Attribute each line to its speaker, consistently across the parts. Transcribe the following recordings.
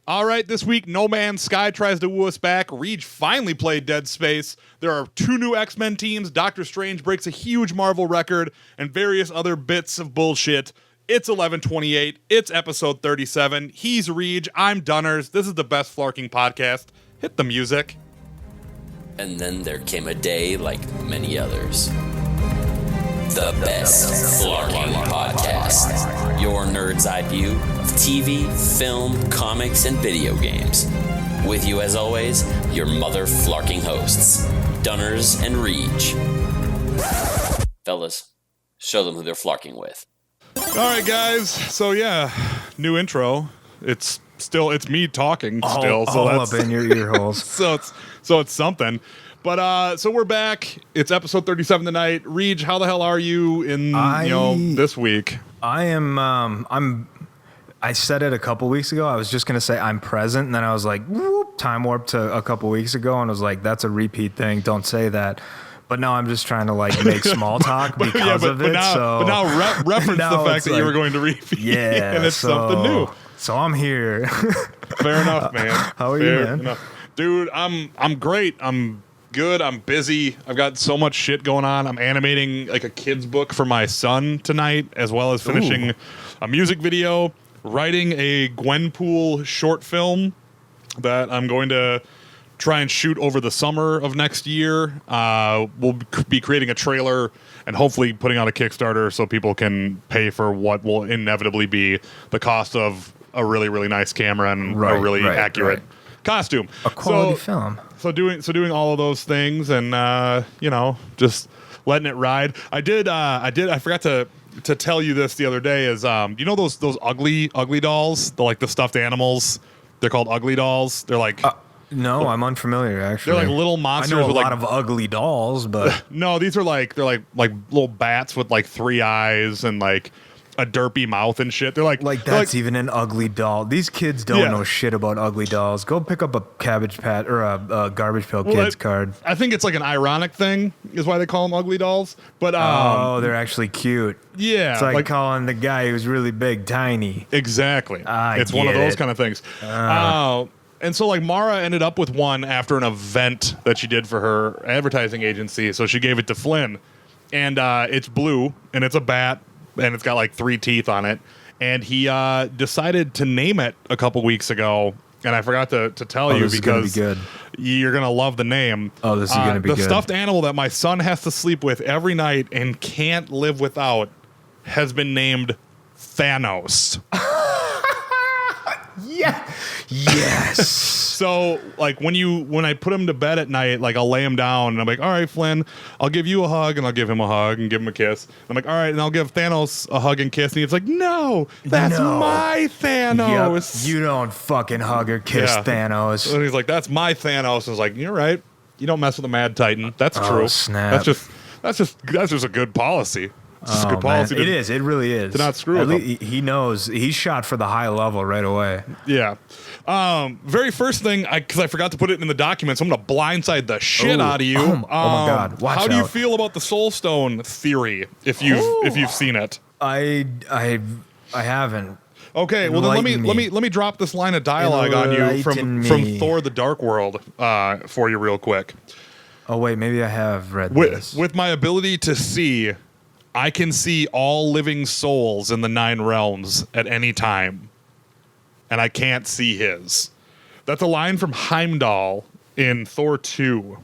Speaker 1: All right, this week, No Man's Sky tries to woo us back. Reach finally played Dead Space. There are 2 new X-Men teams. Doctor Strange breaks a huge Marvel record, and various other bits of bullshit. It's 11/28. It's episode 37. He's Reach. I'm Dunners. This is the best Flarking podcast. Hit the music.
Speaker 2: And then there came a day like many others. The best Flarking podcast. Your nerd's eye view of TV, film, comics, and video games. With you as always, your mother Flarking hosts, Dunners and Reach. Fellas, show them who they're Flarking with.
Speaker 1: All right, guys. So yeah, new intro. It's me talking still. So
Speaker 3: all
Speaker 1: that's
Speaker 3: up in your ear holes.
Speaker 1: so it's something. But so we're back. It's episode 37 tonight. Reej, how the hell are you in this week?
Speaker 3: I am. I said it a couple weeks ago. I was just gonna say I'm present, and then I was like, whoop, time warp to a couple weeks ago, and I was like, that's a repeat thing. Don't say that. But now I'm just trying to like make small talk because of it.
Speaker 1: But now reference the fact that you were going to repeat.
Speaker 3: Yeah,
Speaker 1: and it's something new.
Speaker 3: So I'm here.
Speaker 1: Fair enough, man.
Speaker 3: How are you, man?
Speaker 1: Enough. Dude, I'm great. I'm good. I'm busy. I've got so much shit going on. I'm animating like a kid's book for my son tonight, as well as finishing a music video, writing a Gwenpool short film that I'm going to try and shoot over the summer of next year. We'll be creating a trailer and hopefully putting out a Kickstarter so people can pay for what will inevitably be the cost of a really, really nice camera and a really accurate costume.
Speaker 3: A quality film.
Speaker 1: So doing all of those things and just letting it ride. I forgot to tell you this the other day is those ugly dolls, the stuffed animals. They're called ugly dolls. They're like
Speaker 3: no, I'm unfamiliar actually.
Speaker 1: They're like little monsters.
Speaker 3: I know a
Speaker 1: with
Speaker 3: lot of ugly dolls, but
Speaker 1: no, these are they're like little bats with like 3 eyes and like a derpy mouth and shit. They're like
Speaker 3: that's even an ugly doll. These kids don't know shit about ugly dolls. Go pick up a Cabbage Patch or a Garbage Pail Kids card.
Speaker 1: I think it's like an ironic thing is why they call them ugly dolls. But
Speaker 3: they're actually cute.
Speaker 1: Yeah,
Speaker 3: it's like calling the guy who's really big tiny.
Speaker 1: Exactly. It's one of those kind of things. And so like Mara ended up with one after an event that she did for her advertising agency. So she gave it to Flynn, and it's blue and it's a bat. And it's got like 3 teeth on it. And he decided to name it a couple weeks ago. And I forgot to tell you because you're going to love the name.
Speaker 3: Oh, this is going to be good.
Speaker 1: The stuffed animal that my son has to sleep with every night and can't live without has been named Thanos.
Speaker 3: Yeah. Yes.
Speaker 1: So like when I put him to bed at night, like I'll lay him down and I'm like, all right, Flynn, I'll give you a hug and I'll give him a hug and give him a kiss. I'm like, all right, and I'll give Thanos a hug and kiss. And he's like, no, that's my Thanos.
Speaker 3: Yep. You don't fucking hug or kiss Thanos.
Speaker 1: And he's like, that's my Thanos. I was like, you're right. You don't mess with a Mad Titan. That's true.
Speaker 3: Snap.
Speaker 1: That's just a good policy. It's a good policy.
Speaker 3: It is. It really is.
Speaker 1: To not screw with him.
Speaker 3: He knows. He's shot for the high level right away.
Speaker 1: Yeah. Very first thing, because I forgot to put it in the documents, I'm going to blindside the shit out of you.
Speaker 3: Oh my God. Watch
Speaker 1: how do you feel about the Soul Stone theory, if you've seen it?
Speaker 3: I haven't.
Speaker 1: Okay, well then let me drop this line of dialogue on you from Thor: The Dark World for you real quick.
Speaker 3: Oh wait, maybe I have read this.
Speaker 1: With my ability to see, I can see all living souls in the 9 realms at any time, and I can't see his. That's a line from Heimdall in Thor 2.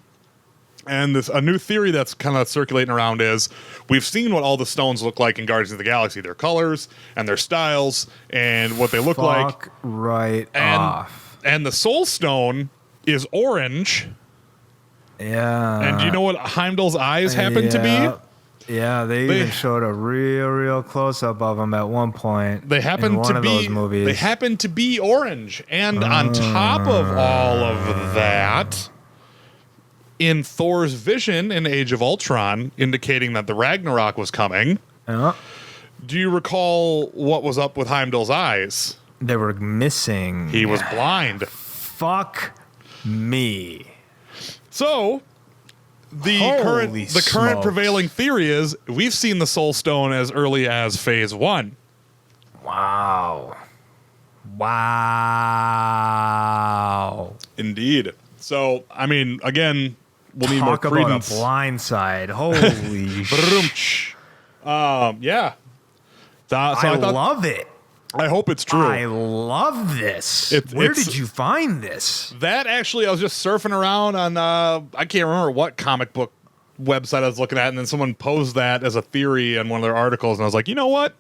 Speaker 1: And a new theory that's kind of circulating around is we've seen what all the stones look like in Guardians of the Galaxy, their colors and their styles and what they look like.
Speaker 3: Off.
Speaker 1: And the Soul Stone is orange.
Speaker 3: Yeah.
Speaker 1: And do you know what Heimdall's eyes happen to be?
Speaker 3: Yeah, they even showed a real close-up of them at one point.
Speaker 1: They happen to be
Speaker 3: those movies.
Speaker 1: They happen to be orange, and on top of all of that, in Thor's vision in Age of Ultron, indicating that the Ragnarok was coming. Do you recall what was up with Heimdall's eyes?
Speaker 3: They were missing.
Speaker 1: He was blind.
Speaker 3: Fuck me.
Speaker 1: So the current prevailing theory is we've seen the Soul Stone as early as Phase 1.
Speaker 3: Wow.
Speaker 1: And Indeed. So, I mean, again, we'll need more
Speaker 3: Talk about a
Speaker 1: credence.
Speaker 3: blind side. Holy shit.
Speaker 1: Yeah. So I
Speaker 3: I
Speaker 1: thought,
Speaker 3: love it.
Speaker 1: I hope it's true.
Speaker 3: I love this. Where
Speaker 1: It's-
Speaker 3: did you find this?
Speaker 1: That actually, I was just surfing around on, I can't remember what comic book website I was looking at, and then someone posed that as a theory in one of their articles, and I was like, you know what?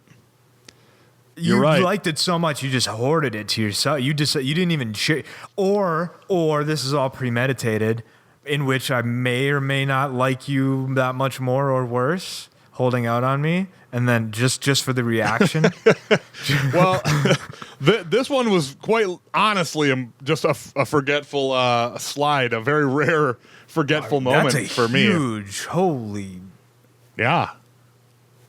Speaker 1: You're right.
Speaker 3: You liked it so much you just hoarded it to yourself. You didn't even share. Or this is all premeditated, in which I may or may not like you that much more or worse, holding out on me, and then just for the reaction.
Speaker 1: Well, this one was quite honestly just a forgetful slide, a very rare forgetful moment
Speaker 3: That's a
Speaker 1: for me.
Speaker 3: huge, holy.
Speaker 1: Yeah.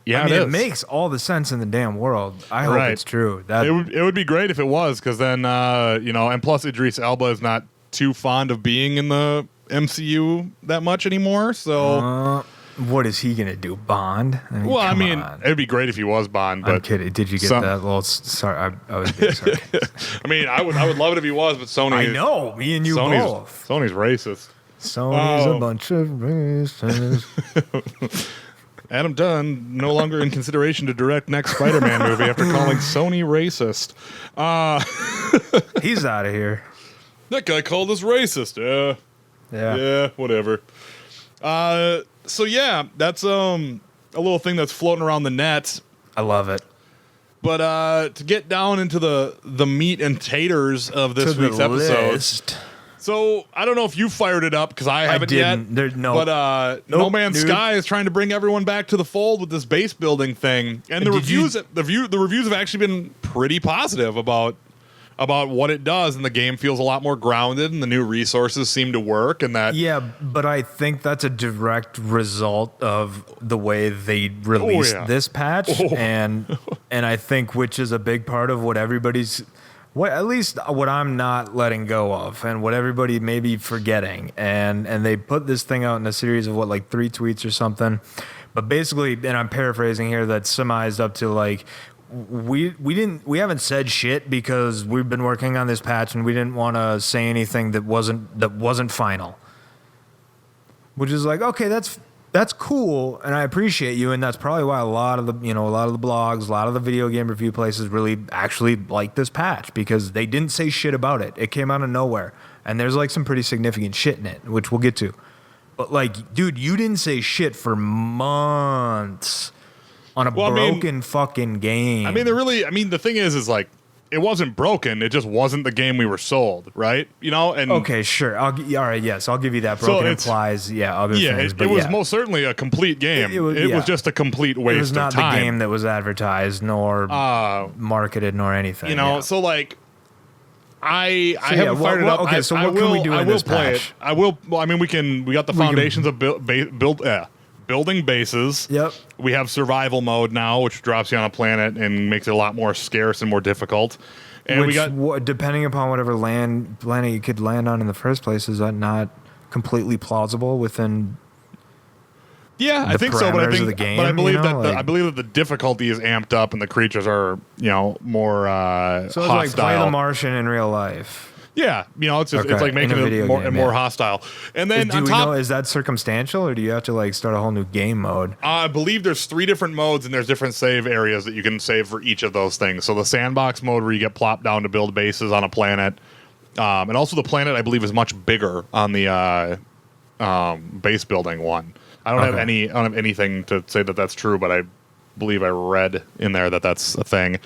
Speaker 1: Yeah,
Speaker 3: I mean,
Speaker 1: it
Speaker 3: it
Speaker 1: is.
Speaker 3: makes all the sense in the damn world. I hope
Speaker 1: Right.
Speaker 3: it's true.
Speaker 1: It would be great if it was, because then, and plus Idris Elba is not too fond of being in the MCU that much anymore, so...
Speaker 3: what is he gonna do? Bond?
Speaker 1: Well,
Speaker 3: come on.
Speaker 1: it'd be great if he was Bond, but...
Speaker 3: I'm kidding. Did you get
Speaker 1: some-
Speaker 3: that? Well, sorry, I was being sarcastic.
Speaker 1: I mean, I would love it if he was, but Sony...
Speaker 3: I know, me and you both.
Speaker 1: Sony's racist.
Speaker 3: Sony's
Speaker 1: Oh.
Speaker 3: a bunch of racists.
Speaker 1: Adam Dunn no longer in consideration to direct next Spider-Man movie after calling Sony racist.
Speaker 3: He's out of here.
Speaker 1: That guy called us racist. Yeah, whatever. So yeah, that's a little thing that's floating around the net.
Speaker 3: I love it.
Speaker 1: But to get down into the meat and taters of this week's episode. So I don't know if you fired it up, because I haven't
Speaker 3: didn't.
Speaker 1: yet.
Speaker 3: There's no-
Speaker 1: But No
Speaker 3: Nope,
Speaker 1: Man's
Speaker 3: dude.
Speaker 1: Sky is trying to bring everyone back to the fold with this base building thing, and the
Speaker 3: Did you-
Speaker 1: reviews have actually been pretty positive about what it does, and the game feels a lot more grounded, and the new resources seem to work, and that
Speaker 3: Yeah, but I think that's a direct result of the way they released
Speaker 1: yeah.
Speaker 3: this patch, and I think which is a big part of what everybody's, at least what I'm not letting go of, and what everybody may be forgetting, and they put this thing out in a series of 3 tweets or something, but basically, and I'm paraphrasing here, that summarized up to like, we haven't said shit because we've been working on this patch and we didn't want to say anything that wasn't final. Which is like, okay, that's cool, and I appreciate you, and that's probably why a lot of the blogs, a lot of the video game review places really actually like this patch, because they didn't say shit about it. It came out of nowhere, and there's some pretty significant shit in it, which we'll get to. But dude, you didn't say shit for months on a broken fucking game.
Speaker 1: the thing is like, it wasn't broken, it just wasn't the game we were sold, right? And
Speaker 3: Okay, sure. All right, yes, I'll give you that. Broken implies, other things. But
Speaker 1: it was most certainly a complete game. It was just a complete waste
Speaker 3: it was not
Speaker 1: of time.
Speaker 3: the game that was advertised nor marketed nor anything.
Speaker 1: So like, I haven't fired it up.
Speaker 3: Okay, so what can we do in this
Speaker 1: play
Speaker 3: patch?
Speaker 1: it. I will. Well, I mean, we got the foundations of building bases.
Speaker 3: Yep.
Speaker 1: We have survival mode now, which drops you on a planet and makes it a lot more scarce and more difficult. And we got
Speaker 3: depending upon whatever planet you could land on in the first place, is that not completely plausible within?
Speaker 1: Yeah, I think so, but
Speaker 3: parameters of the game,
Speaker 1: I believe
Speaker 3: like-
Speaker 1: I believe that the difficulty is amped up and the creatures are more
Speaker 3: So it's
Speaker 1: hostile.
Speaker 3: like play The Martian in real life.
Speaker 1: Yeah, it's just,
Speaker 3: Okay,
Speaker 1: it's like
Speaker 3: in
Speaker 1: making
Speaker 3: a
Speaker 1: it
Speaker 3: video
Speaker 1: more
Speaker 3: game,
Speaker 1: and more
Speaker 3: yeah.
Speaker 1: hostile. And then
Speaker 3: Do
Speaker 1: on
Speaker 3: we
Speaker 1: top,
Speaker 3: know, is that circumstantial, or do you have to start a whole new game mode?
Speaker 1: I believe there's 3 different modes, and there's different save areas that you can save for each of those things. So the sandbox mode, where you get plopped down to build bases on a planet, and also the planet I believe is much bigger on the base building one. I don't have anything to say that that's true, but I believe I read in there that that's a thing.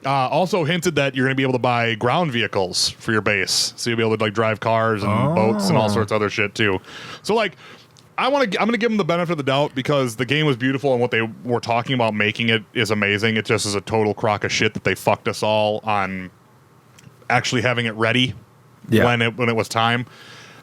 Speaker 1: Also hinted that you're going to be able to buy ground vehicles for your base, so you'll be able to drive cars and boats and all sorts of other shit too. So I'm going to give them the benefit of the doubt, because the game was beautiful and what they were talking about making it is amazing. It just is a total crock of shit that they fucked us all on actually having it ready when it was time.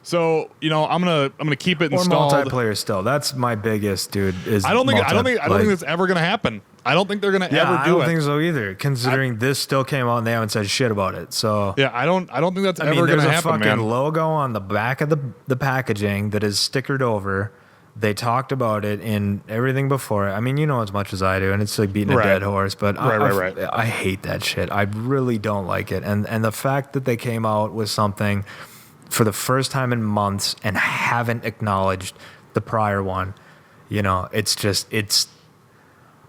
Speaker 1: So I'm gonna keep it installed.
Speaker 3: Or multiplayer still. That's my biggest, dude.
Speaker 1: I don't think it's ever gonna happen. I don't think they're gonna ever do it.
Speaker 3: I don't think so either. Considering this still came out and they haven't said shit about it. So
Speaker 1: yeah, I don't think that's ever
Speaker 3: there's
Speaker 1: gonna
Speaker 3: a
Speaker 1: happen,
Speaker 3: fucking
Speaker 1: man.
Speaker 3: logo on the back of the packaging that is stickered over. They talked about it in everything before. I mean, as much as I do, and it's like beating a dead horse. But I hate that shit. I really don't like it. And the fact that they came out with something for the first time in months and haven't acknowledged the prior one. You know, it's just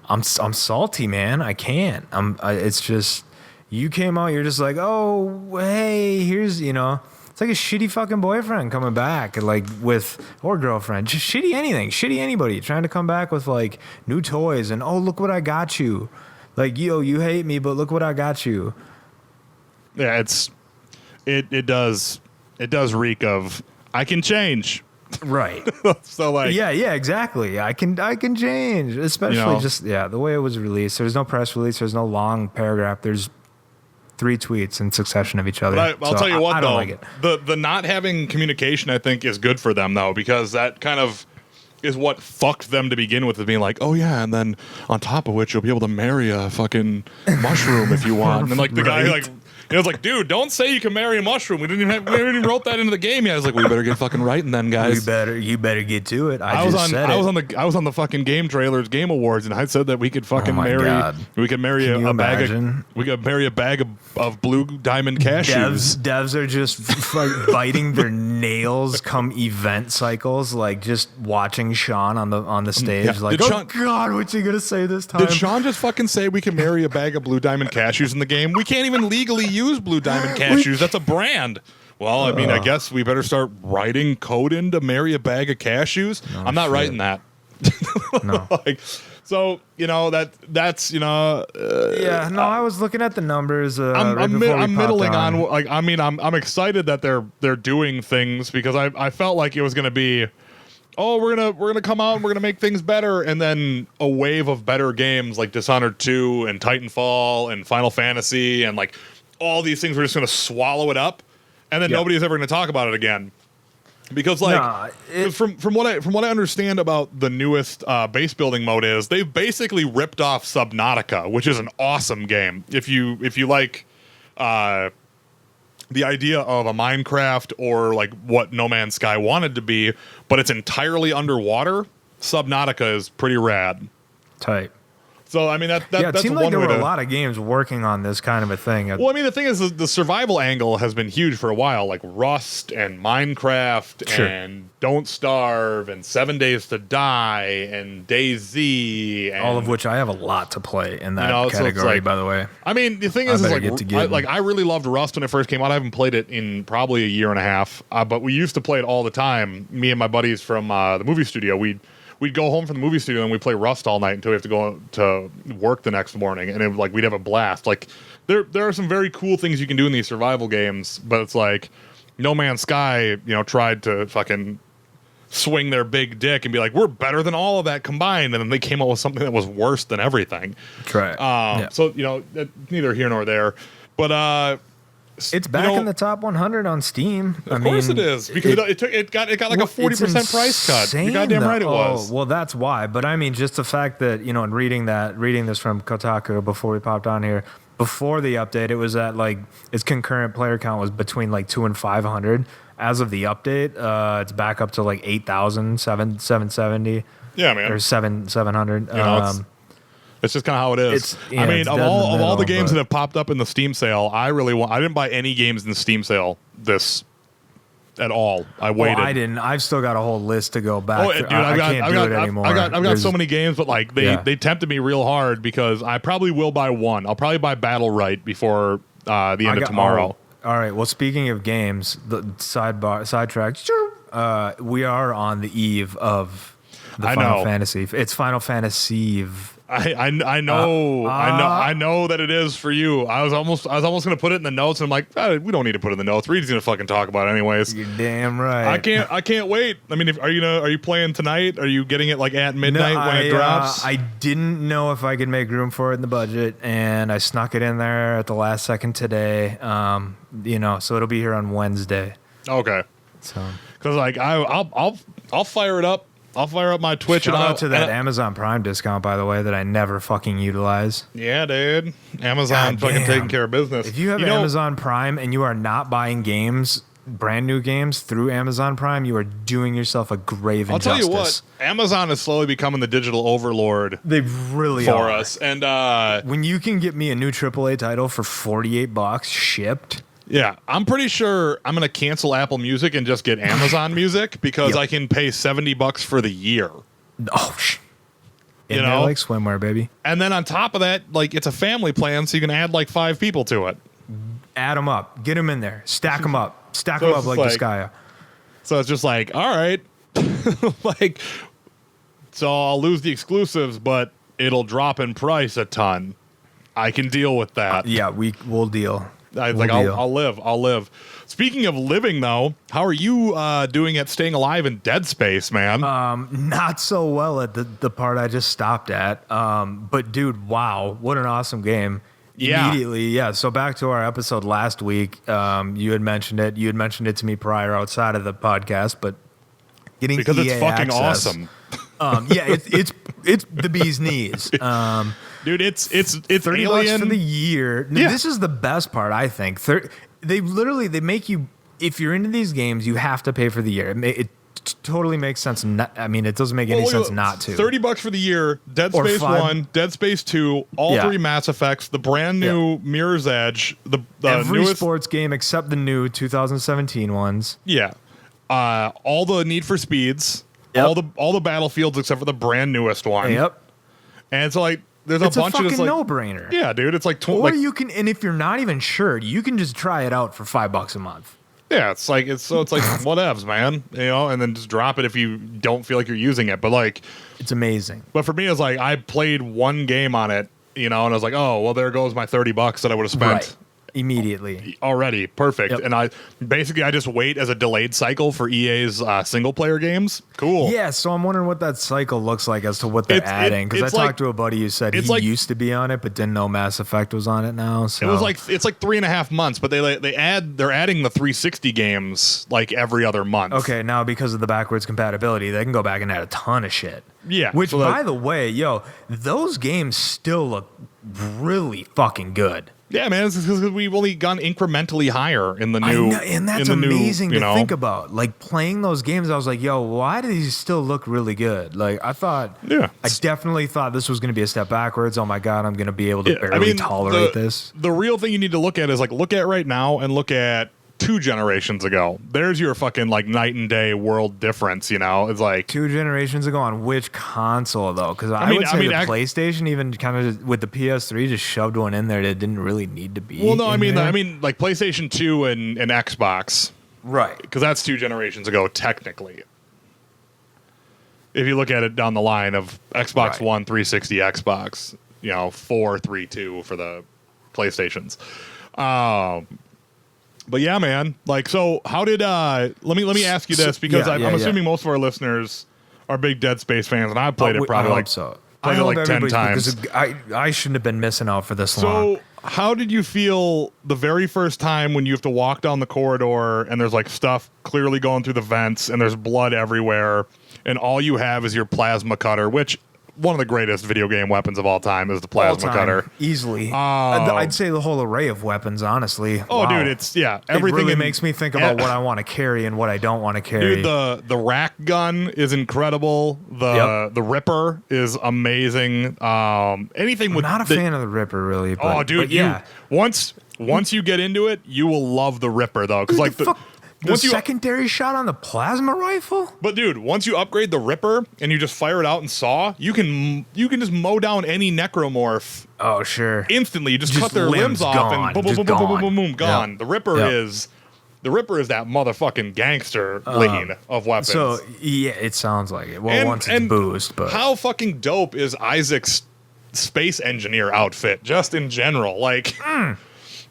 Speaker 3: I'm salty, man. I can't. It's just you came out. You're just like, oh, hey, here's, you know. It's like a shitty fucking boyfriend coming back, like or girlfriend, just shitty anything, shitty anybody trying to come back with like new toys and oh look what I got you, like yo you hate me but look what I got you.
Speaker 1: Yeah, it does reek of I can change.
Speaker 3: Right.
Speaker 1: So like
Speaker 3: yeah exactly. I can change, especially
Speaker 1: you know,
Speaker 3: just the way it was released. There's no press release. There's no long paragraph. There's 3 tweets in succession of each other.
Speaker 1: I'll tell you what,
Speaker 3: I
Speaker 1: though,
Speaker 3: don't like it.
Speaker 1: The not having communication, I think, is good for them, though, because that kind of is what fucked them to begin with, being like, oh, yeah, and then on top of which, you'll be able to marry a fucking mushroom if you want. And then, like, the guy, like, it was like, dude, don't say you can marry a mushroom. We didn't even wrote that into the game yet. I was like, we better get fucking writing then, guys.
Speaker 3: You better get to it. I
Speaker 1: was on the fucking Game Trailers Game Awards, and I said that we could fucking marry.
Speaker 3: God.
Speaker 1: We could marry a bag of blue diamond cashews.
Speaker 3: Devs are just biting their nails come event cycles, like just watching Sean on the stage.
Speaker 1: Yeah.
Speaker 3: Like, God, what's he gonna say this time?
Speaker 1: Did Sean just fucking say we can marry a bag of blue diamond cashews in the game? We can't even legally use blue diamond cashews. That's a brand. Well, I mean, I guess we better start writing code in to marry a bag of cashews.
Speaker 3: No,
Speaker 1: I'm not writing that.
Speaker 3: No.
Speaker 1: Like, so you know that's you know.
Speaker 3: I was looking at the numbers.
Speaker 1: I'm middling on. Like, I mean, I'm excited that they're doing things because I felt like it was gonna be, oh, we're gonna come out and we're gonna make things better, and then a wave of better games like Dishonored 2 and Titanfall and Final Fantasy and like all these things were just gonna swallow it up, and then nobody's ever gonna talk about it again. Because like from what I understand about the newest base building mode is they've basically ripped off Subnautica, which is an awesome game. If you like the idea of a Minecraft or like what No Man's Sky wanted to be, but it's entirely underwater, Subnautica is pretty rad.
Speaker 3: Tight.
Speaker 1: So I mean
Speaker 3: it
Speaker 1: that's
Speaker 3: seemed
Speaker 1: one
Speaker 3: like there
Speaker 1: way
Speaker 3: were
Speaker 1: to,
Speaker 3: a lot of games working on this kind of a thing.
Speaker 1: Well, I mean, the thing is, the survival angle has been huge for a while, like Rust and Minecraft and Don't Starve and 7 Days to Die and DayZ, and
Speaker 3: all of which I have a lot to play in that category.
Speaker 1: So like,
Speaker 3: by the way,
Speaker 1: I mean, the thing is I really loved Rust when it first came out. I haven't played it in probably a year and a half, but we used to play it all the time. Me and my buddies from the movie studio, we'd go home from the movie studio and we'd play Rust all night until we have to go to work the next morning, and we'd have a blast. Like there are some very cool things you can do in these survival games, but it's like No Man's Sky, tried to fucking swing their big dick and be like, we're better than all of that combined, and then they came up with something that was worse than everything.
Speaker 3: Right.
Speaker 1: So neither here nor there, but
Speaker 3: it's back in the top 100 on Steam.
Speaker 1: Of course it is, because it got like a 40% price cut. You're goddamn right it was.
Speaker 3: Well, that's why. But I mean, just the fact that in reading this from Kotaku before we popped on here, before the update, it was at like its concurrent player count was between like 200 and 500. As of the update, it's back up to like 8,000, 770.
Speaker 1: Yeah, man,
Speaker 3: or 700.
Speaker 1: It's just kind of how it is. I mean, of all the games that have popped up in the Steam sale, I didn't buy any games in the Steam sale at all. I waited.
Speaker 3: I didn't. I've still got a whole list to go back.
Speaker 1: Oh, dude, I can't do it anymore. I've got so many games, but like they tempted me real hard because I probably will buy one. I'll probably buy Battle Right before the end of tomorrow.
Speaker 3: All right. Well, speaking of games, the sidetrack. We are on the eve of the Final Fantasy. It's Final Fantasy.
Speaker 1: I know that it is for you. I was almost gonna put it in the notes, and I'm like, we don't need to put it in the notes. Reed's gonna fucking talk about it anyways.
Speaker 3: You're damn right.
Speaker 1: I can't wait. I mean, are you playing tonight? Are you getting it like at midnight when it drops?
Speaker 3: I didn't know if I could make room for it in the budget, and I snuck it in there at the last second today. So it'll be here on Wednesday.
Speaker 1: Okay.
Speaker 3: So
Speaker 1: because like I'll fire it up. I'll fire up my Twitch.
Speaker 3: Shout out to that Amazon Prime discount, by the way, that I never fucking utilize.
Speaker 1: Yeah, dude. Amazon fucking taking care of business.
Speaker 3: If you have Amazon Prime and you are not buying games, brand new games through Amazon Prime, you are doing yourself a grave injustice.
Speaker 1: I'll tell you what, Amazon is slowly becoming the digital overlord.
Speaker 3: They really
Speaker 1: for
Speaker 3: are.
Speaker 1: Us. And
Speaker 3: when you can get me a new AAA title for $48 shipped.
Speaker 1: Yeah, I'm pretty sure I'm going to cancel Apple Music and just get Amazon Music because I can pay $70 for the year.
Speaker 3: Oh,
Speaker 1: you know,
Speaker 3: like swimwear, baby.
Speaker 1: And then on top of that, like it's a family plan, so you can add like 5 people to it.
Speaker 3: Add them up, get them in there, stack them up, like Disgaea.
Speaker 1: So it's just like, all right, like, so I'll lose the exclusives, but it'll drop in price a ton. I can deal with that.
Speaker 3: Yeah, we'll deal.
Speaker 1: I'll live. Speaking of living, though, how are you doing at staying alive in Dead Space, man?
Speaker 3: Not so well at the part I just stopped at. But dude, wow, what an awesome game.
Speaker 1: Yeah.
Speaker 3: Immediately, yeah. So back to our episode last week. You had mentioned it. You had mentioned it to me prior outside of the podcast, but getting
Speaker 1: because
Speaker 3: EA
Speaker 1: it's fucking
Speaker 3: access,
Speaker 1: awesome.
Speaker 3: Yeah, it's the bee's knees.
Speaker 1: Dude, it's
Speaker 3: $30
Speaker 1: Alien
Speaker 3: for the year.
Speaker 1: Yeah.
Speaker 3: This is the best part, I think. They make you, if you're into these games, you have to pay for the year. It totally makes sense. It doesn't make any sense not to.
Speaker 1: $30 for the year. Dead Space 1, Dead Space 2, all 3 Mass Effects, the brand new Mirror's Edge, the
Speaker 3: every
Speaker 1: newest
Speaker 3: sports game except the new 2017 ones.
Speaker 1: Yeah, all the Need for Speeds,
Speaker 3: Yep.
Speaker 1: all the Battlefields except for the brand newest one.
Speaker 3: Yep.
Speaker 1: And it's like there's
Speaker 3: It's
Speaker 1: a bunch
Speaker 3: fucking
Speaker 1: of like
Speaker 3: no-brainer.
Speaker 1: Yeah, dude, it's like
Speaker 3: Or you can, and if you're not even sure, you can just try it out for $5 a month.
Speaker 1: yeah, it's like whatevs, man, you know, and then just drop it if you don't feel like you're using it. But like,
Speaker 3: It's amazing.
Speaker 1: but for me, it's like I played one game on it, you know, and I was like, oh, well, there goes my $30 that I would have spent.
Speaker 3: Right. Immediately.
Speaker 1: Already perfect.
Speaker 3: Yep.
Speaker 1: And I just wait as a delayed cycle for EA's single player games. Cool.
Speaker 3: Yeah, so I'm wondering what that cycle looks like as to what they're adding. Because I
Speaker 1: it's
Speaker 3: talked to a buddy who said he used to be on it, but didn't know Mass Effect was on it now. So
Speaker 1: It was like it's like 3.5 months, but they're adding the 360 games like every other month.
Speaker 3: okay, now because of the backwards compatibility, they can go back and add a ton of shit.
Speaker 1: Yeah.
Speaker 3: Which,
Speaker 1: so
Speaker 3: by the way, those games still look really fucking good.
Speaker 1: yeah, man, it's because we've only gone incrementally higher in the new.
Speaker 3: I know, and that's
Speaker 1: in the
Speaker 3: amazing
Speaker 1: new,
Speaker 3: to think about. Like playing those games, I was like, yo, why do these still look really good? Like I definitely thought this was going to be a step backwards. Oh my God, I'm going to be able to barely tolerate this.
Speaker 1: The real thing you need to look at is like look at right now and look at 2 generations ago. There's your fucking like night and day world difference, you know? It's like
Speaker 3: 2 generations ago on which console though? Because I would say the PlayStation even kind of with the PS3 just shoved one in there that didn't really need to be.
Speaker 1: Well, no, I mean like PlayStation 2 and Xbox,
Speaker 3: right?
Speaker 1: because that's 2 generations ago technically. If you look at it down the line of Xbox One, 360, Xbox, 4, 3, 2 for the PlayStations. But yeah, man. Like, so how did let me ask you this because I'm assuming most of our listeners are big Dead Space fans, and I played it probably played it like 10 times.
Speaker 3: I shouldn't have been missing out for this long.
Speaker 1: So how did you feel the very first time when you have to walk down the corridor and there's like stuff clearly going through the vents and there's blood everywhere and all you have is your plasma cutter, which one of the greatest video game weapons of all time is the plasma cutter.
Speaker 3: Easily. I'd say the whole array of weapons, honestly.
Speaker 1: Oh, wow. Dude, it's, everything.
Speaker 3: It really makes me think about what I want to carry and what I don't want to carry.
Speaker 1: Dude, the rack gun is incredible. The Ripper is amazing. Anything with...
Speaker 3: I'm not a fan of the Ripper, really. But,
Speaker 1: dude, once you get into it, you will love the Ripper, though. Because like
Speaker 3: the secondary shot on the plasma rifle?
Speaker 1: But dude, once you upgrade the Ripper and you just fire it out and saw, you can just mow down any necromorph.
Speaker 3: Oh, sure.
Speaker 1: Instantly. You just cut their limbs off and boom, boom, boom, boom, boom, boom, boom, gone. Yep. The Ripper is that motherfucking gangster lean of weapons.
Speaker 3: So, yeah, it sounds like it. Well, once it's boozed, but...
Speaker 1: How fucking dope is Isaac's space engineer outfit, just in general? Like...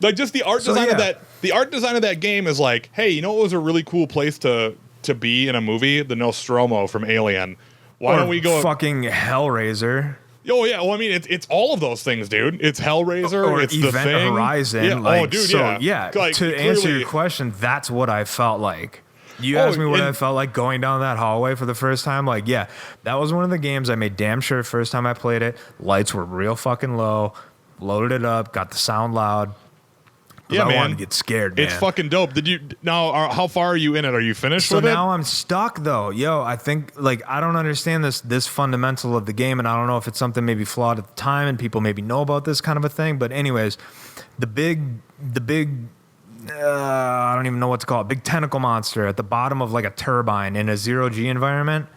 Speaker 1: Like just the art design of that game is like, hey, you know what was a really cool place to be in a movie? The Nostromo from Alien. Why don't we go
Speaker 3: fucking Hellraiser?
Speaker 1: Oh yeah, well I mean it's all of those things, dude. It's Hellraiser,
Speaker 3: or
Speaker 1: it's
Speaker 3: Event
Speaker 1: the thing.
Speaker 3: Horizon.
Speaker 1: Yeah.
Speaker 3: Like,
Speaker 1: oh dude,
Speaker 3: so,
Speaker 1: Like,
Speaker 3: to answer your question, that's what I felt like. You asked me what I felt like going down that hallway for the first time. Like, yeah, that was one of the games I made damn sure first time I played it. Lights were real fucking low. Loaded it up, got the sound loud.
Speaker 1: Yeah, man.
Speaker 3: I wanted to get scared, man.
Speaker 1: It's fucking dope. How far are you in it? Are you finished with it?
Speaker 3: So now I'm stuck, though. Yo, I think, like, I don't understand this fundamental of the game, and I don't know if it's something maybe flawed at the time, and people maybe know about this kind of a thing. But anyways, the big I don't even know what to call it. Big tentacle monster at the bottom of like a turbine in a 0G environment.